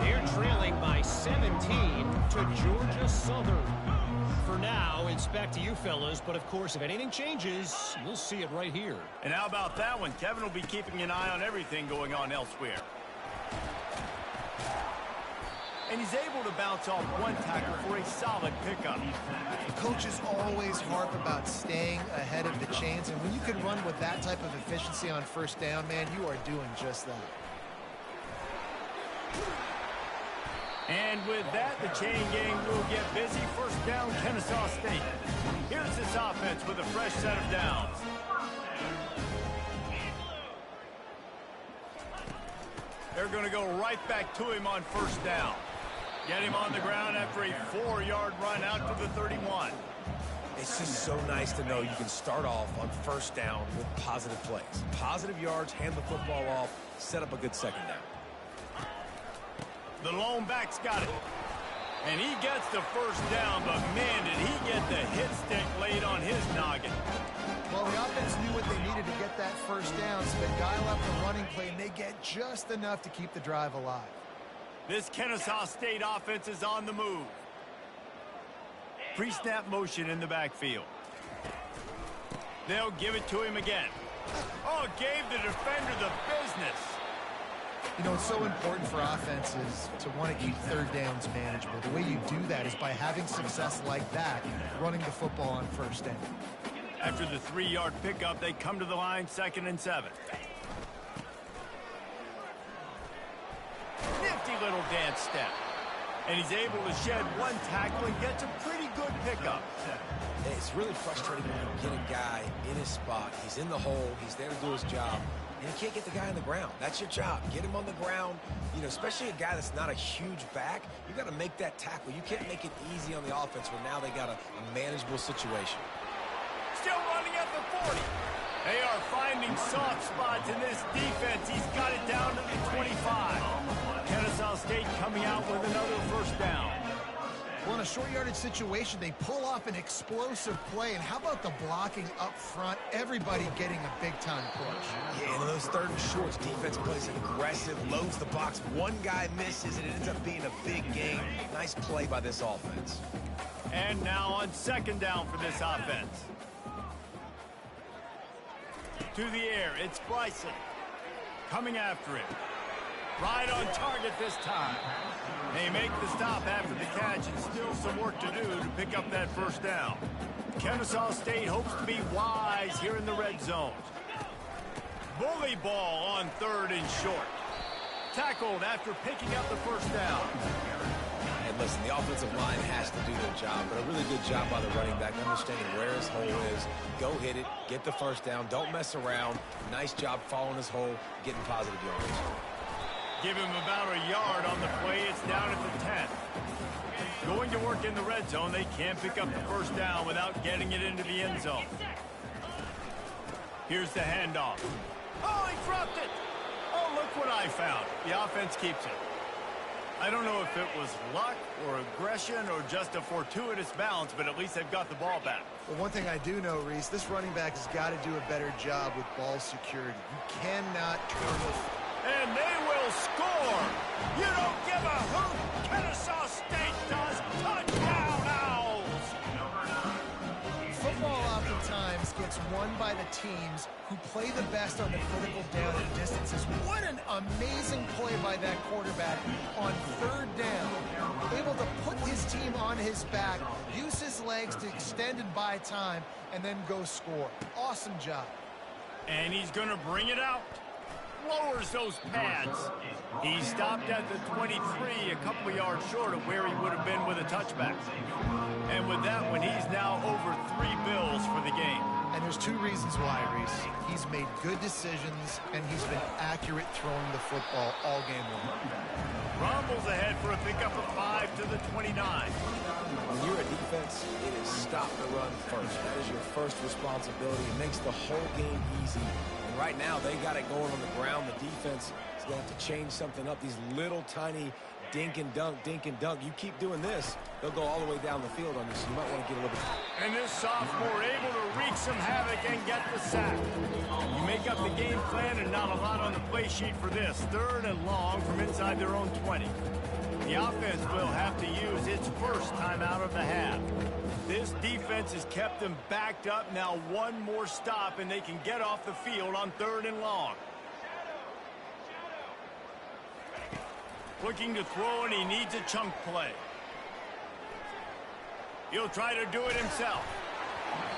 They're trailing by 17 to Georgia Southern. For now, it's back to you fellas, but of course, if anything changes, you'll see it right here. And how about that one? Kevin will be keeping an eye on everything going on elsewhere. And he's able to bounce off one tackle for a solid pickup. Coaches always harp about staying ahead of the chains, and when you can run with that type of efficiency on 1st down, man, you are doing just that. And with that, the chain gang will get busy. 1st down, Kennesaw State. Here's this offense with a fresh set of downs. They're going to go right back to him on 1st down. Get him on the ground after a 4-yard run out to the 31. It's just so nice to know you can start off on 1st down with positive plays. Positive yards, hand the football off, set up a good 2nd down. The lone back's got it. And he gets the 1st down, but man, did he get the hit stick laid on his noggin. Well, the offense knew what they needed to get that 1st down, so they dial up the running play, and they get just enough to keep the drive alive. This Kennesaw State offense is on the move. Pre-snap motion in the backfield. They'll give it to him again. Oh, gave the defender the business. You know, it's so important for offenses to want to keep 3rd downs manageable. The way you do that is by having success like that, running the football on 1st down. After the 3-yard pickup, they come to the line, 2nd and 7. Nifty little dance step. And he's able to shed one tackle and gets a pretty good pickup. It's really frustrating when you get a guy in his spot. He's in the hole. He's there to do his job. And you can't get the guy on the ground. That's your job. Get him on the ground. You know, especially a guy that's not a huge back. You got to make that tackle. You can't make it easy on the offense when now they got a manageable situation. Still running at the 40. They are finding soft spots in this defense. He's got it down to the 25. Kennesaw State coming out with another 1st down. Well, in a short yardage situation, they pull off an explosive play. And how about the blocking up front? Everybody getting a big-time push. Yeah, and those third and shorts, defense plays aggressive, loads the box. One guy misses, and it ends up being a big game. Nice play by this offense. And now on second down for this offense. To the air, it's Bryson. Coming after him. Right on target this time. They make the stop after the catch, and still some work to do to pick up that first down. Kennesaw State hopes to be wise here in the red zone. Bully ball on third and short. Tackled after picking up the first down. And listen, the offensive line has to do their job, but a really good job by the running back, understanding where his hole is. Go hit it, get the first down, don't mess around. Nice job following his hole, getting positive yards. Give him about a yard on the play. It's down at the 10. Going to work in the red zone. They can't pick up the first down without getting it into the end zone. Here's the handoff. Oh, he dropped it. Oh, look what I found. The offense keeps it. I don't know if it was luck or aggression or just a fortuitous bounce, but at least they've got the ball back. Well, one thing I do know, Reese, this running back has got to do a better job with ball security. You cannot turn the... And they will score. You don't give a hoot. Kennesaw State does. Touchdown, Owls. Football oftentimes gets won by the teams who play the best on the critical down and distances. What an amazing play by that quarterback on third down. Able to put his team on his back, use his legs to extend and buy time, and then go score. Awesome job. And he's going to bring it out. Lowers those pads. He stopped at the 23, a couple yards short of where he would have been with a touchback. And with that one, he's now over 3 bills for the game. And there's 2 reasons why, Reese. He's made good decisions, and he's been accurate throwing the football all game long. Rumbles ahead for a pickup of 5 to the 29. When you're a defense, it is stop the run first. That is your first responsibility. It makes the whole game easy. And right now, they got it going on the ground. The defense is going to have to change something up. These little tiny dink and dunk, dink and dunk. You keep doing this, they'll go all the way down the field on you, so you might want to get a little bit... And this sophomore able to wreak some havoc and get the sack. You make up the game plan and not a lot on the play sheet for this. Third and long from inside their own 20. The offense will have to use its first time out of the half. This defense has kept them backed up. Now one more stop and they can get off the field on third and long. Looking to throw, and he needs a chunk play. He'll try to do it himself.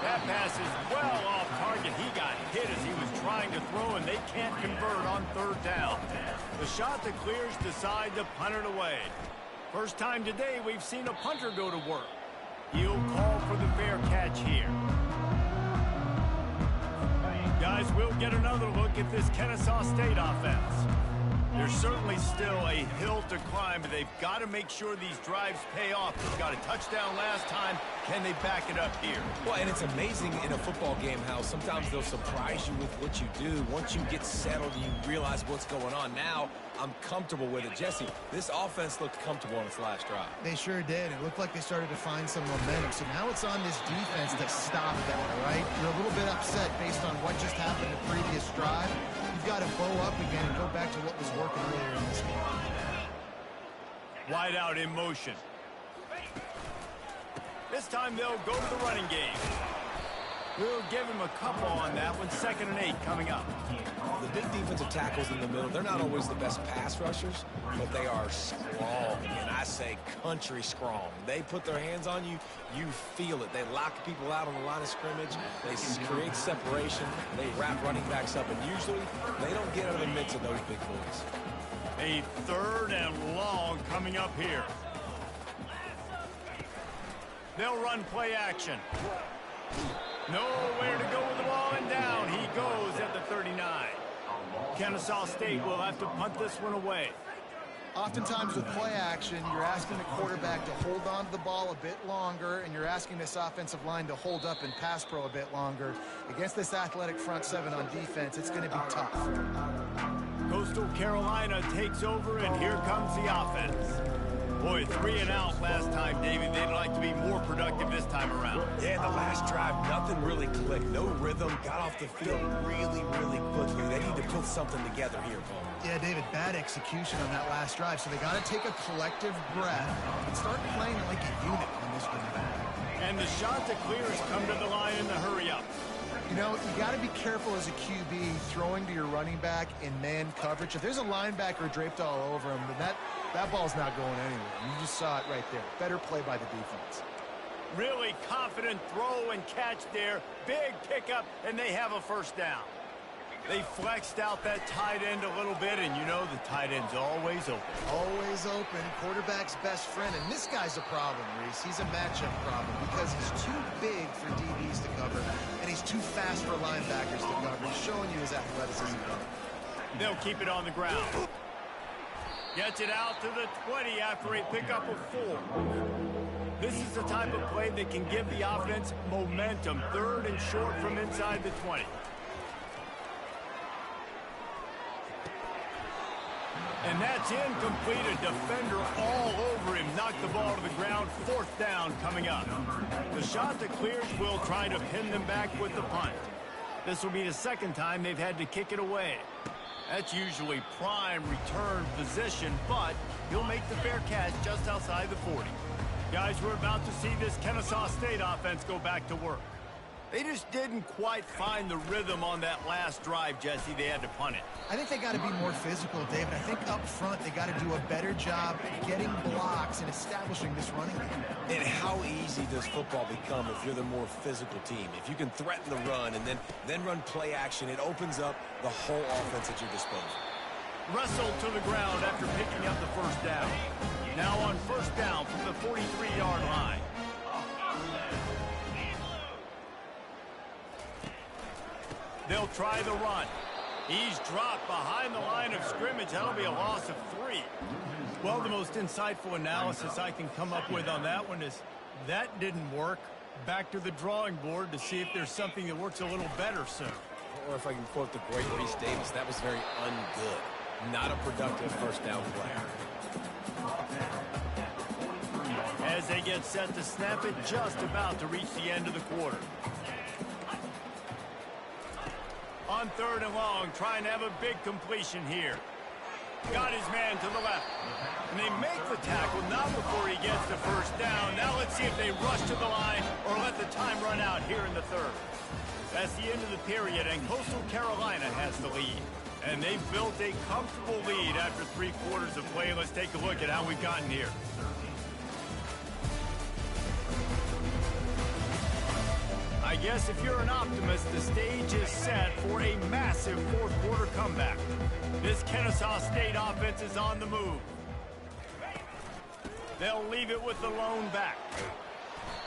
That pass is well off target. He got hit as he was trying to throw, and they can't convert on third down. The shot that clears decide to punt it away. First time today we've seen a punter go to work. He'll call for the fair catch here. Guys, we'll get another look at this Kennesaw State offense. There's certainly still a hill to climb, but they've got to make sure these drives pay off. They've got a touchdown last time. Can they back it up here? Well, and it's amazing in a football game how sometimes they'll surprise you with what you do. Once you get settled, you realize what's going on. Now, I'm comfortable with it. Jesse, this offense looked comfortable on its last drive. They sure did. It looked like they started to find some momentum. So now it's on this defense to stop that, all right? You're a little bit upset based on what just happened the previous drive. You've got to bow up again and go back to what was working earlier in this game. Wide out in motion. This time they'll go to the running game. We'll give him a couple on that one. 2nd and 8 coming up. The big defensive tackles in the middle, they're not always the best pass rushers, but they are strong, and I say country strong. They put their hands on you, you feel it. They lock people out on the line of scrimmage. They create separation. They wrap running backs up, and usually they don't get out of the midst of those big boys. A 3rd and long coming up here. They'll run play action. Nowhere to go with the ball, and down he goes at the 39. Kennesaw State will have to punt this one away. Oftentimes with play action, you're asking the quarterback to hold on to the ball a bit longer, and you're asking this offensive line to hold up in pass pro a bit longer. Against this athletic front 7 on defense, it's going to be tough. Coastal Carolina takes over, and here comes the offense. Boy, 3 and out last time, David. They'd like to be more productive this time around. Yeah, the last drive, nothing really clicked. No rhythm, got off the field really, really quickly. They need to put something together here, Paul. Yeah, David, bad execution on that last drive, so they got to take a collective breath and start playing like a unit on this one back. And the shot to clear has come to the line in the hurry-up. You know, you got to be careful as a QB throwing to your running back in man coverage. If there's a linebacker draped all over him, then that ball's not going anywhere. You just saw it right there. Better play by the defense. Really confident throw and catch there. Big pickup, and they have a first down. They flexed out that tight end a little bit, and you know the tight end's always open. Always open. Quarterback's best friend. And this guy's a problem, Reese. He's a matchup problem because he's too big for DBs to cover, and he's too fast for linebackers to cover. He's showing you his athleticism. They'll keep it on the ground. Gets it out to the 20 after a pickup of 4. This is the type of play that can give the offense momentum. 3rd and short from inside the 20. And that's incomplete. A defender all over him. Knocked the ball to the ground. 4th down coming up. The shot that clears will try to pin them back with the punt. This will be the 2nd time they've had to kick it away. That's usually prime return position, but he'll make the fair catch just outside the 40. Guys, we're about to see this Kennesaw State offense go back to work. They just didn't quite find the rhythm on that last drive, Jesse. They had to punt it. I think they got to be more physical, David. I think up front they got to do a better job getting blocks and establishing this running game. And how easy does football become if you're the more physical team? If you can threaten the run and then run play action, it opens up the whole offense at your disposal. Wrestled to the ground after picking up the first down. Now on first down from the 43-yard line. They'll try the run. He's dropped behind the line of scrimmage. That'll be a loss of 3. Well, the most insightful analysis I can come up with on that one is that didn't work. Back to the drawing board to see if there's something that works a little better soon. Or if I can quote the great Reese Davis, that was very ungood. Not a productive first down play. As they get set to snap it, just about to reach the end of the quarter. On 3rd and long, trying to have a big completion here. Got his man to the left. And they make the tackle, not before he gets the first down. Now let's see if they rush to the line or let the time run out here in the 3rd. That's the end of the period, and Coastal Carolina has the lead. And they've built a comfortable lead after 3 quarters of play. Let's take a look at how we've gotten here. I guess if you're an optimist, the stage is set for a massive 4th quarter comeback. This Kennesaw State offense is on the move. They'll leave it with the lone back.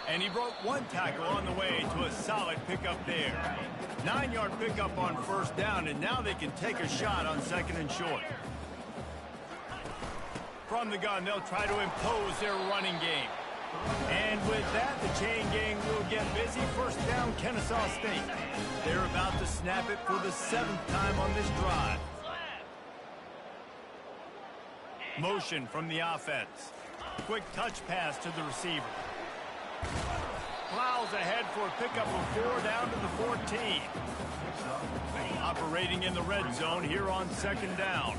And he broke 1 tackle on the way to a solid pickup there. 9-yard pickup on first down, and now they can take a shot on 2nd and short. From the gun, they'll try to impose their running game. And with that, the chain gang will get busy. First down, Kennesaw State. They're about to snap it for the 7th time on this drive. Motion from the offense. Quick touch pass to the receiver. Plows ahead for a pickup of 4 down to the 14. Operating in the red zone here on 2nd down.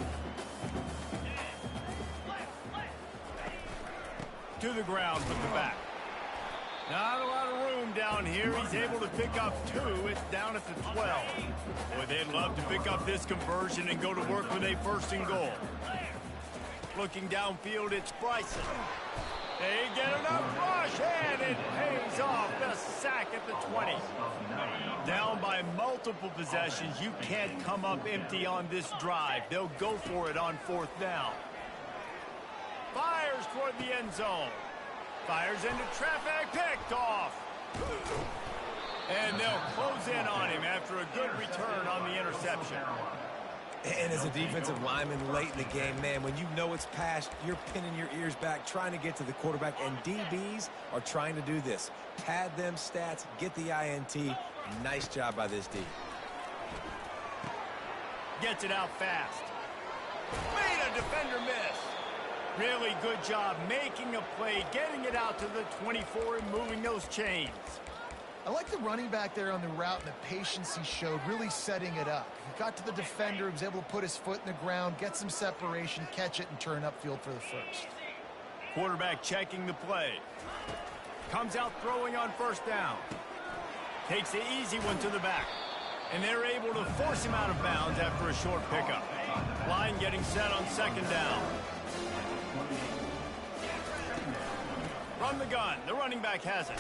To the ground with the back. Not a lot of room down here. He's able to pick up 2. It's down at the 12. Boy, they'd love to pick up this conversion and go to work with a 1st and goal. Looking downfield, it's Bryson. They get enough rush, and it pays off. The sack at the 20. Down by multiple possessions. You can't come up empty on this drive. They'll go for it on 4th down. Fires toward the end zone. Fires into traffic, picked off. And they'll close in on him after a good return on the interception. And as a defensive lineman late in the game, man, when you know it's past, you're pinning your ears back, trying to get to the quarterback, and DBs are trying to do this. Pad them stats, get the INT. Nice job by this D. Gets it out fast. Made a defender miss. Really good job making a play, getting it out to the 24 and moving those chains. I like the running back there on the route and the patience he showed, really setting it up. He got to the defender, he was able to put his foot in the ground, get some separation, catch it, and turn upfield for the first. Quarterback checking the play. Comes out throwing on first down. Takes the easy one to the back. And they're able to force him out of bounds after a short pickup. Line getting set on second down. From the gun, the running back has it.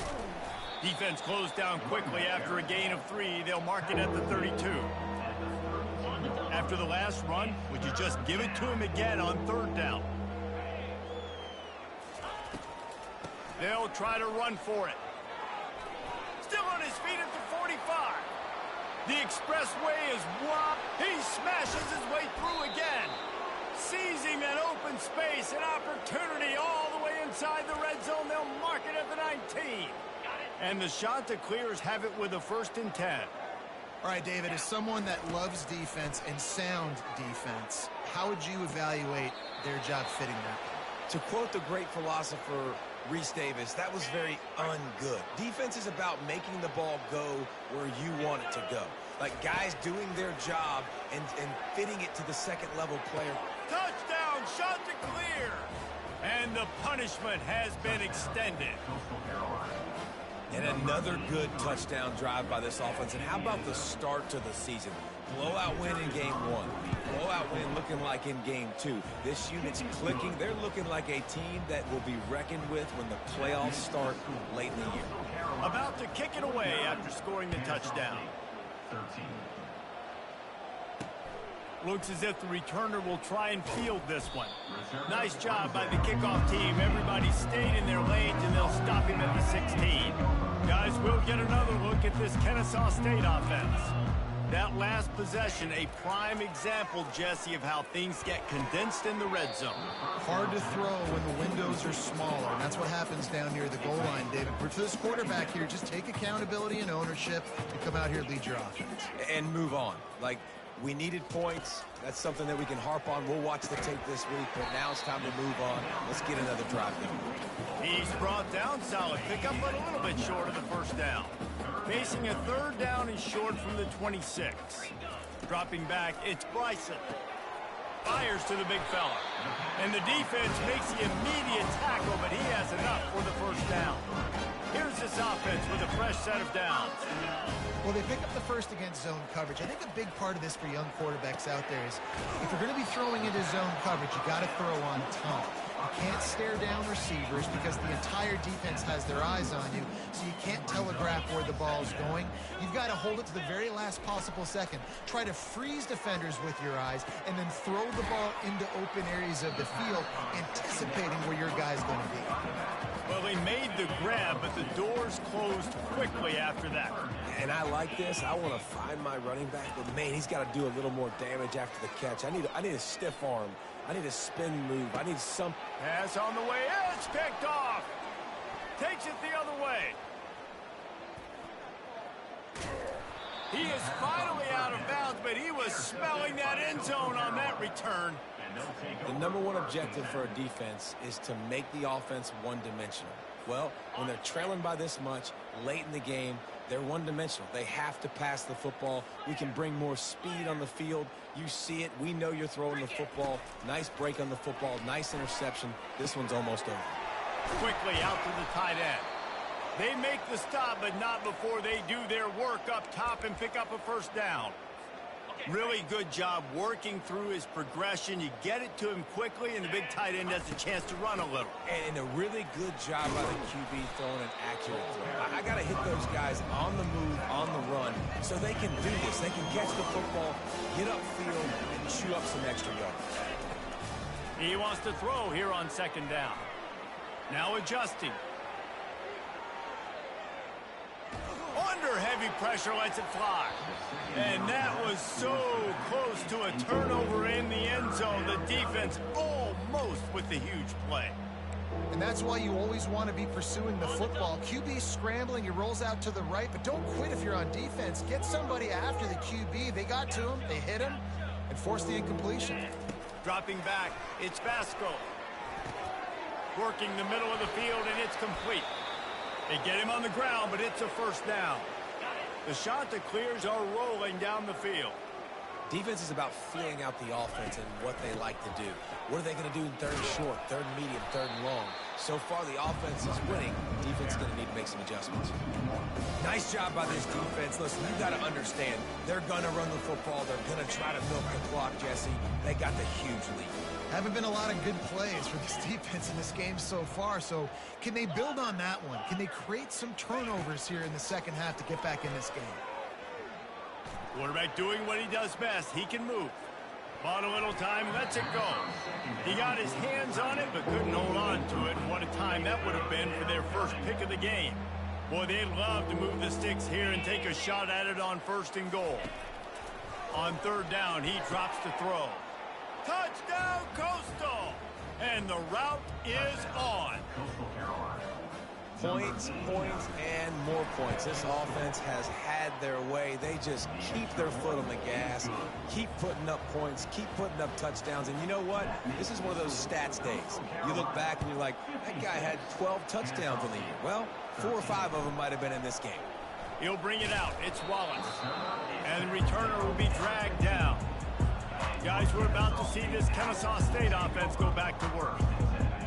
Defense closed down quickly after a gain of 3. They'll mark it at the 32. After the last run, would you just give it to him again on third down? They'll try to run for it. Still on his feet at the 45. The expressway is wide. He smashes his way through again. Seizing that open space, an opportunity all the way inside the red zone. They'll mark it at the 19. And the Chanticleers have it with a 1st and 10. All right, David, as someone that loves defense and sound defense, how would you evaluate their job fitting that? To quote the great philosopher Reese Davis, that was very ungood. Defense is about making the ball go where you want it to go. Like guys doing their job and fitting it to the second-level player. Touchdown, Chanticleer! And the punishment has been extended. And another good touchdown drive by this offense. And how about the start to the season? Blowout win in game 1. Blowout win looking like in game 2. This unit's clicking. They're looking like a team that will be reckoned with when the playoffs start late in the year. About to kick it away after scoring the touchdown. 13. Looks as if the returner will try and field this one. Nice job by the kickoff team. Everybody stayed in their lanes, and they'll stop him at the 16. Guys, we'll get another look at this Kennesaw State offense. That last possession, a prime example, Jesse, of how things get condensed in the red zone. Hard to throw when the windows are smaller, and that's what happens down near the goal line, David. For this quarterback here, just take accountability and ownership and come out here and lead your offense. And move on. Like, we needed points. That's something that we can harp on. We'll watch the tape this week, but now it's time to move on. Let's get another drive going. He's brought down, solid pickup, but a little bit short of the first down. Facing a 3rd down and short from the 26. Dropping back, it's Bryson. Fires to the big fella. And the defense makes the immediate tackle, but he has enough for the first down. Here's this offense with a fresh set of downs. Well, they pick up the first against zone coverage. I think a big part of this for young quarterbacks out there is if you're going to be throwing into zone coverage, you got to throw on time. You can't stare down receivers because the entire defense has their eyes on you, so you can't telegraph where the ball's going. You've got to hold it to the very last possible second. Try to freeze defenders with your eyes and then throw the ball into open areas of the field, anticipating where your guy's going to be. Well, they made the grab, but the doors closed quickly after that. And I like this. I want to find my running back, but man, he's got to do a little more damage after the catch. I need a stiff arm. I need a spin move. I need some. Pass on the way. It's picked off. Takes it the other way. He is finally out of bounds, but he was smelling that end zone on that return. The number one objective for a defense is to make the offense one-dimensional. Well, when they're trailing by this much late in the game, they're one-dimensional. They have to pass the football. We can bring more speed on the field. You see it. We know you're throwing the football. Nice break on the football. Nice interception. This one's almost over. Quickly out to the tight end. They make the stop, but not before they do their work up top and pick up a first down. Really good job working through his progression. You get it to him quickly, and the big tight end has a chance to run a little. And a really good job by the QB throwing an accurate throw. I got to hit those guys on the move, on the run, so they can do this. They can catch the football, get upfield, and chew up some extra yards. He wants to throw here on second down. Now adjusting. Under heavy pressure, lets it fly. And that was so close to a turnover in the end zone. The defense almost with the huge play. And that's why you always want to be pursuing the football. QB scrambling, he rolls out to the right, but don't quit if you're on defense. Get somebody after the QB. They got to him, they hit him, and forced the incompletion. Dropping back, it's Vasco. Working the middle of the field, and it's complete. They get him on the ground, but it's a first down. The shot that clears are rolling down the field. Defense is about feeling out the offense and what they like to do. What are they going to do in third and short, third and medium, third and long? So far, the offense is winning. Defense is going to need to make some adjustments. Nice job by this defense. Listen, you got to understand, they're going to run the football. They're going to try to milk the clock, Jesse. They got the huge lead. Haven't been a lot of good plays for this defense in this game so far, so can they build on that one? Can they create some turnovers here in the second half to get back in this game? Quarterback doing what he does best. He can move. Bought a little time, lets it go. He got his hands on it, but couldn't hold on to it. What a time that would have been for their first pick of the game. Boy, they'd love to move the sticks here and take a shot at it on 1st and goal. On 3rd down, he drops to throw. Touchdown, Coastal! And the route is on. Points, points, and more points. This offense has had their way. They just keep their foot on the gas, keep putting up points, keep putting up touchdowns. And you know what? This is one of those stats days. You look back and you're like, that guy had 12 touchdowns in the year. Well, 4 or 5 of them might have been in this game. He'll bring it out. It's Wallace. And the returner will be dragged down. Guys, we're about to see this Kennesaw State offense go back to work.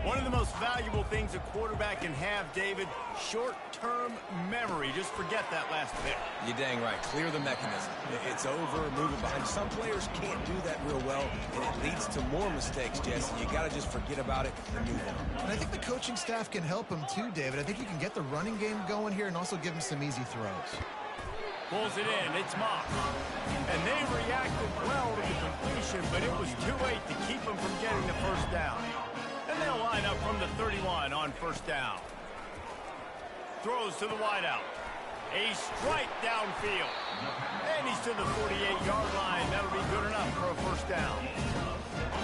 One of the most valuable things a quarterback can have, David, short-term memory. Just forget that last bit. You're dang right. Clear the mechanism. It's over, move it behind. Some players can't do that real well, and it leads to more mistakes, Jesse. You got to just forget about it and move on. And I think the coaching staff can help him too, David. I think he can get the running game going here and also give him some easy throws. Pulls it in. It's Mock. And they reacted well to the completion, but it was too late to keep them from getting the first down. And they'll line up from the 31 on 1st down. Throws to the wideout. A strike downfield. And he's to the 48-yard line. That'll be good enough for a first down.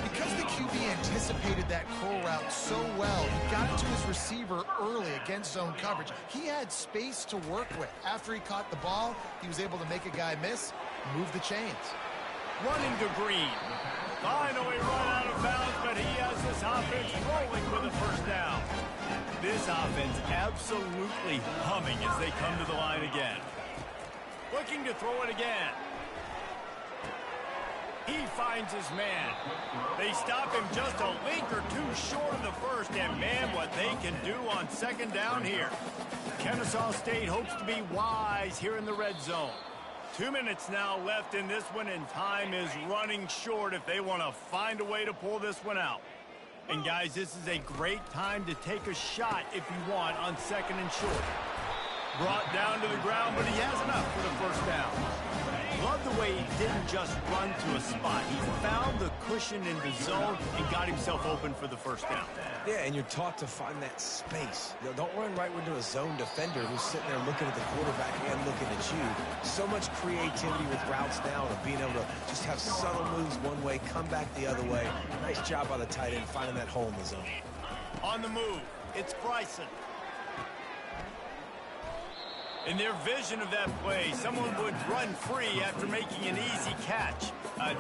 Because the QB anticipated that curl route so well, he got it to his receiver early against zone coverage. He had space to work with. After he caught the ball, he was able to make a guy miss, move the chains. Running to Green. Finally run out of bounds, but he has this offense rolling with a first down. This offense absolutely humming as they come to the line again. Looking to throw it again. He finds his man. They stop him just a link or two short of the first, and man, what they can do on 2nd down here. Kennesaw State hopes to be wise here in the red zone. 2 minutes now left in this one, and time is running short if they want to find a way to pull this one out. And guys, this is a great time to take a shot if you want on 2nd and short. Brought down to the ground, but he has enough for the first down. Love the way he didn't just run to a spot. He found the cushion in the zone and got himself open for the first down. Yeah, and you're taught to find that space. You know, don't run right into a zone defender who's sitting there looking at the quarterback and looking at you. So much creativity with routes now and being able to just have subtle moves one way, come back the other way. Nice job by the tight end finding that hole in the zone. On the move, it's Bryson. In their vision of that play, someone would run free after making an easy catch.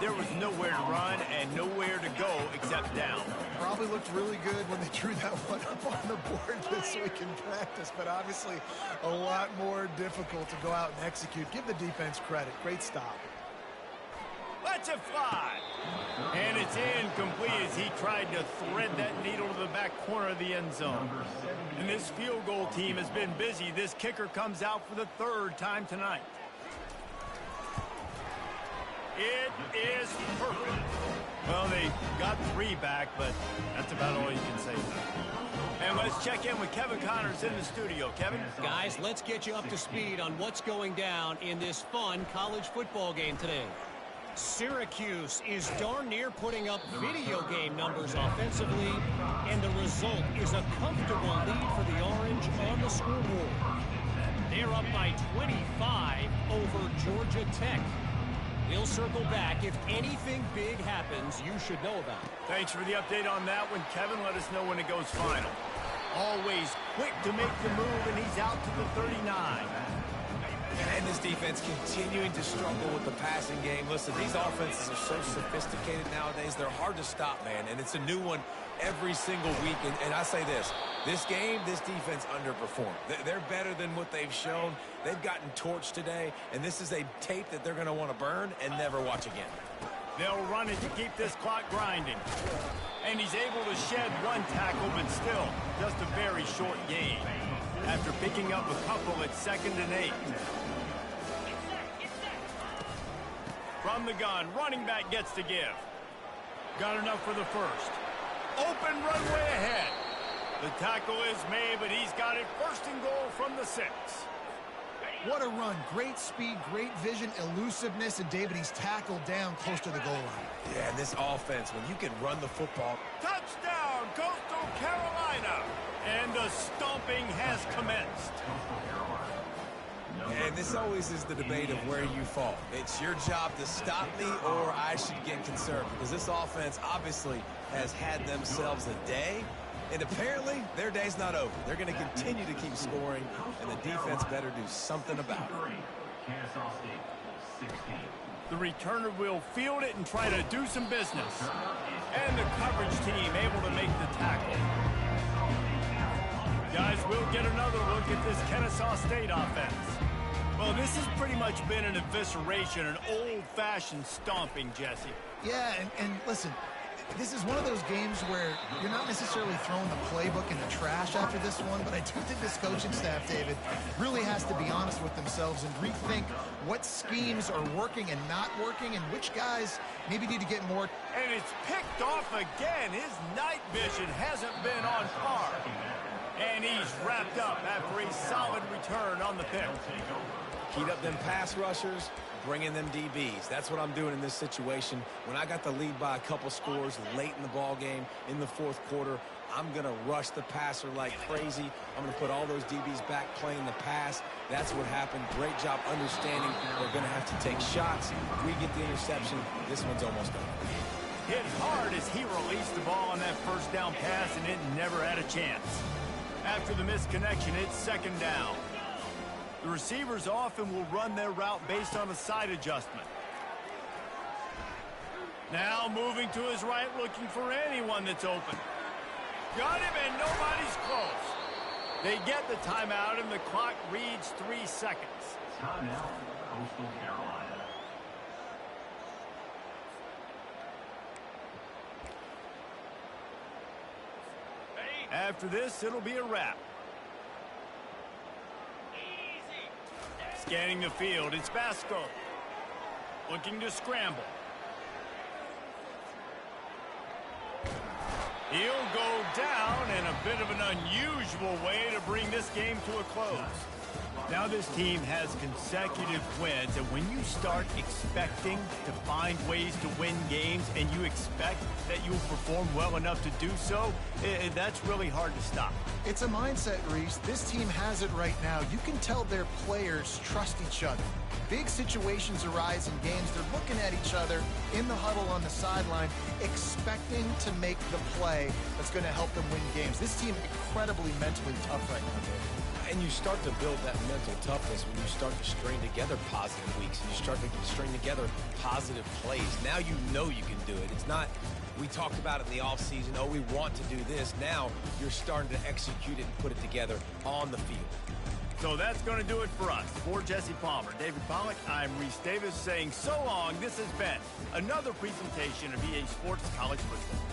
There was nowhere to run and nowhere to go except down. Probably looked really good when they drew that one up on the board this week in practice, but obviously a lot more difficult to go out and execute. Give the defense credit. Great stop. Lets it fly. And it's incomplete as he tried to thread that needle to the back corner of the end zone. And this field goal team has been busy. This kicker comes out for the 3rd time tonight. It is perfect. Well, they got 3 back, but that's about all you can say. And let's check in with Kevin Connors in the studio. Kevin? Guys, let's get you up to speed on what's going down in this fun college football game today. Syracuse is darn near putting up video game numbers offensively, and the result is a comfortable lead for the Orange on the scoreboard. They're up by 25 over Georgia Tech. We'll circle back. If anything big happens, you should know about it. Thanks for the update on that one, Kevin. Let us know when it goes final. Always quick to make the move, and he's out to the 39. And And this defense continuing to struggle with the passing game. Listen, these offenses are so sophisticated nowadays. They're hard to stop, man. And it's a new one every single week. And I say this game, this defense underperformed. They're better than what they've shown. They've gotten torched today. And this is a tape that they're going to want to burn and never watch again. They'll run it to keep this clock grinding. And he's able to shed one tackle, but still just a very short gain. After picking up a couple at 2nd and 8. From the gun, running back gets to give. Got enough for the first. Open runway ahead. The tackle is made, but he's got it 1st and goal from the 6. What a run. Great speed, great vision, elusiveness, and David, he's tackled down close to the goal line. Yeah, and this offense, when you can run the football. Touchdown, Coastal Carolina. And the stomping has commenced. And this always is the debate of where you fall. It's your job to stop me or I should get concerned, because this offense obviously has had themselves a day. And apparently, their day's not over. They're going to continue to keep scoring, and the defense better do something about it. Kennesaw State, 16. The returner will field it and try to do some business. And the coverage team able to make the tackle. Guys, we'll get another look at this Kennesaw State offense. Well, this has pretty much been an evisceration, an old-fashioned stomping, Jesse. Yeah, and listen, this is one of those games where you're not necessarily throwing the playbook in the trash after this one, but I do think this coaching staff, David, really has to be honest with themselves and rethink what schemes are working and not working and which guys maybe need to get more. And it's picked off again. His night vision hasn't been on par. And he's wrapped up after a solid return on the pick. Heat up them pass rushers, bring in them DBs. That's what I'm doing in this situation. When I got the lead by a couple scores late in the ball game, in the 4th quarter, I'm going to rush the passer like crazy. I'm going to put all those DBs back playing the pass. That's what happened. Great job understanding they're going to have to take shots. We get the interception. This one's almost over. Hit hard as he released the ball on that 1st down pass, and it never had a chance. After the misconnection, it's 2nd down. The receivers often will run their route based on a side adjustment. Now moving to his right, looking for anyone that's open. Got him, and nobody's close. They get the timeout, and the clock reads 3 seconds. Timeout, Coastal Carolina. After this, it'll be a wrap. Scanning the field, it's Basco. Looking to scramble. He'll go down in a bit of an unusual way to bring this game to a close. Now this team has consecutive wins, and when you start expecting to find ways to win games and you expect that you'll perform well enough to do so, that's really hard to stop. It's a mindset, Reese. This team has it right now. You can tell their players trust each other. Big situations arise in games. They're looking at each other in the huddle on the sideline, expecting to make the play that's going to help them win games. This team incredibly mentally tough right now, David. And you start to build that mental toughness when you start to string together positive weeks and you start to string together positive plays. Now you know you can do it. It's not, we talked about it in the offseason, oh, we want to do this. Now you're starting to execute it and put it together on the field. So that's going to do it for us. For Jesse Palmer, David Pollack, I'm Reese Davis saying so long. This has been another presentation of EA Sports College Football.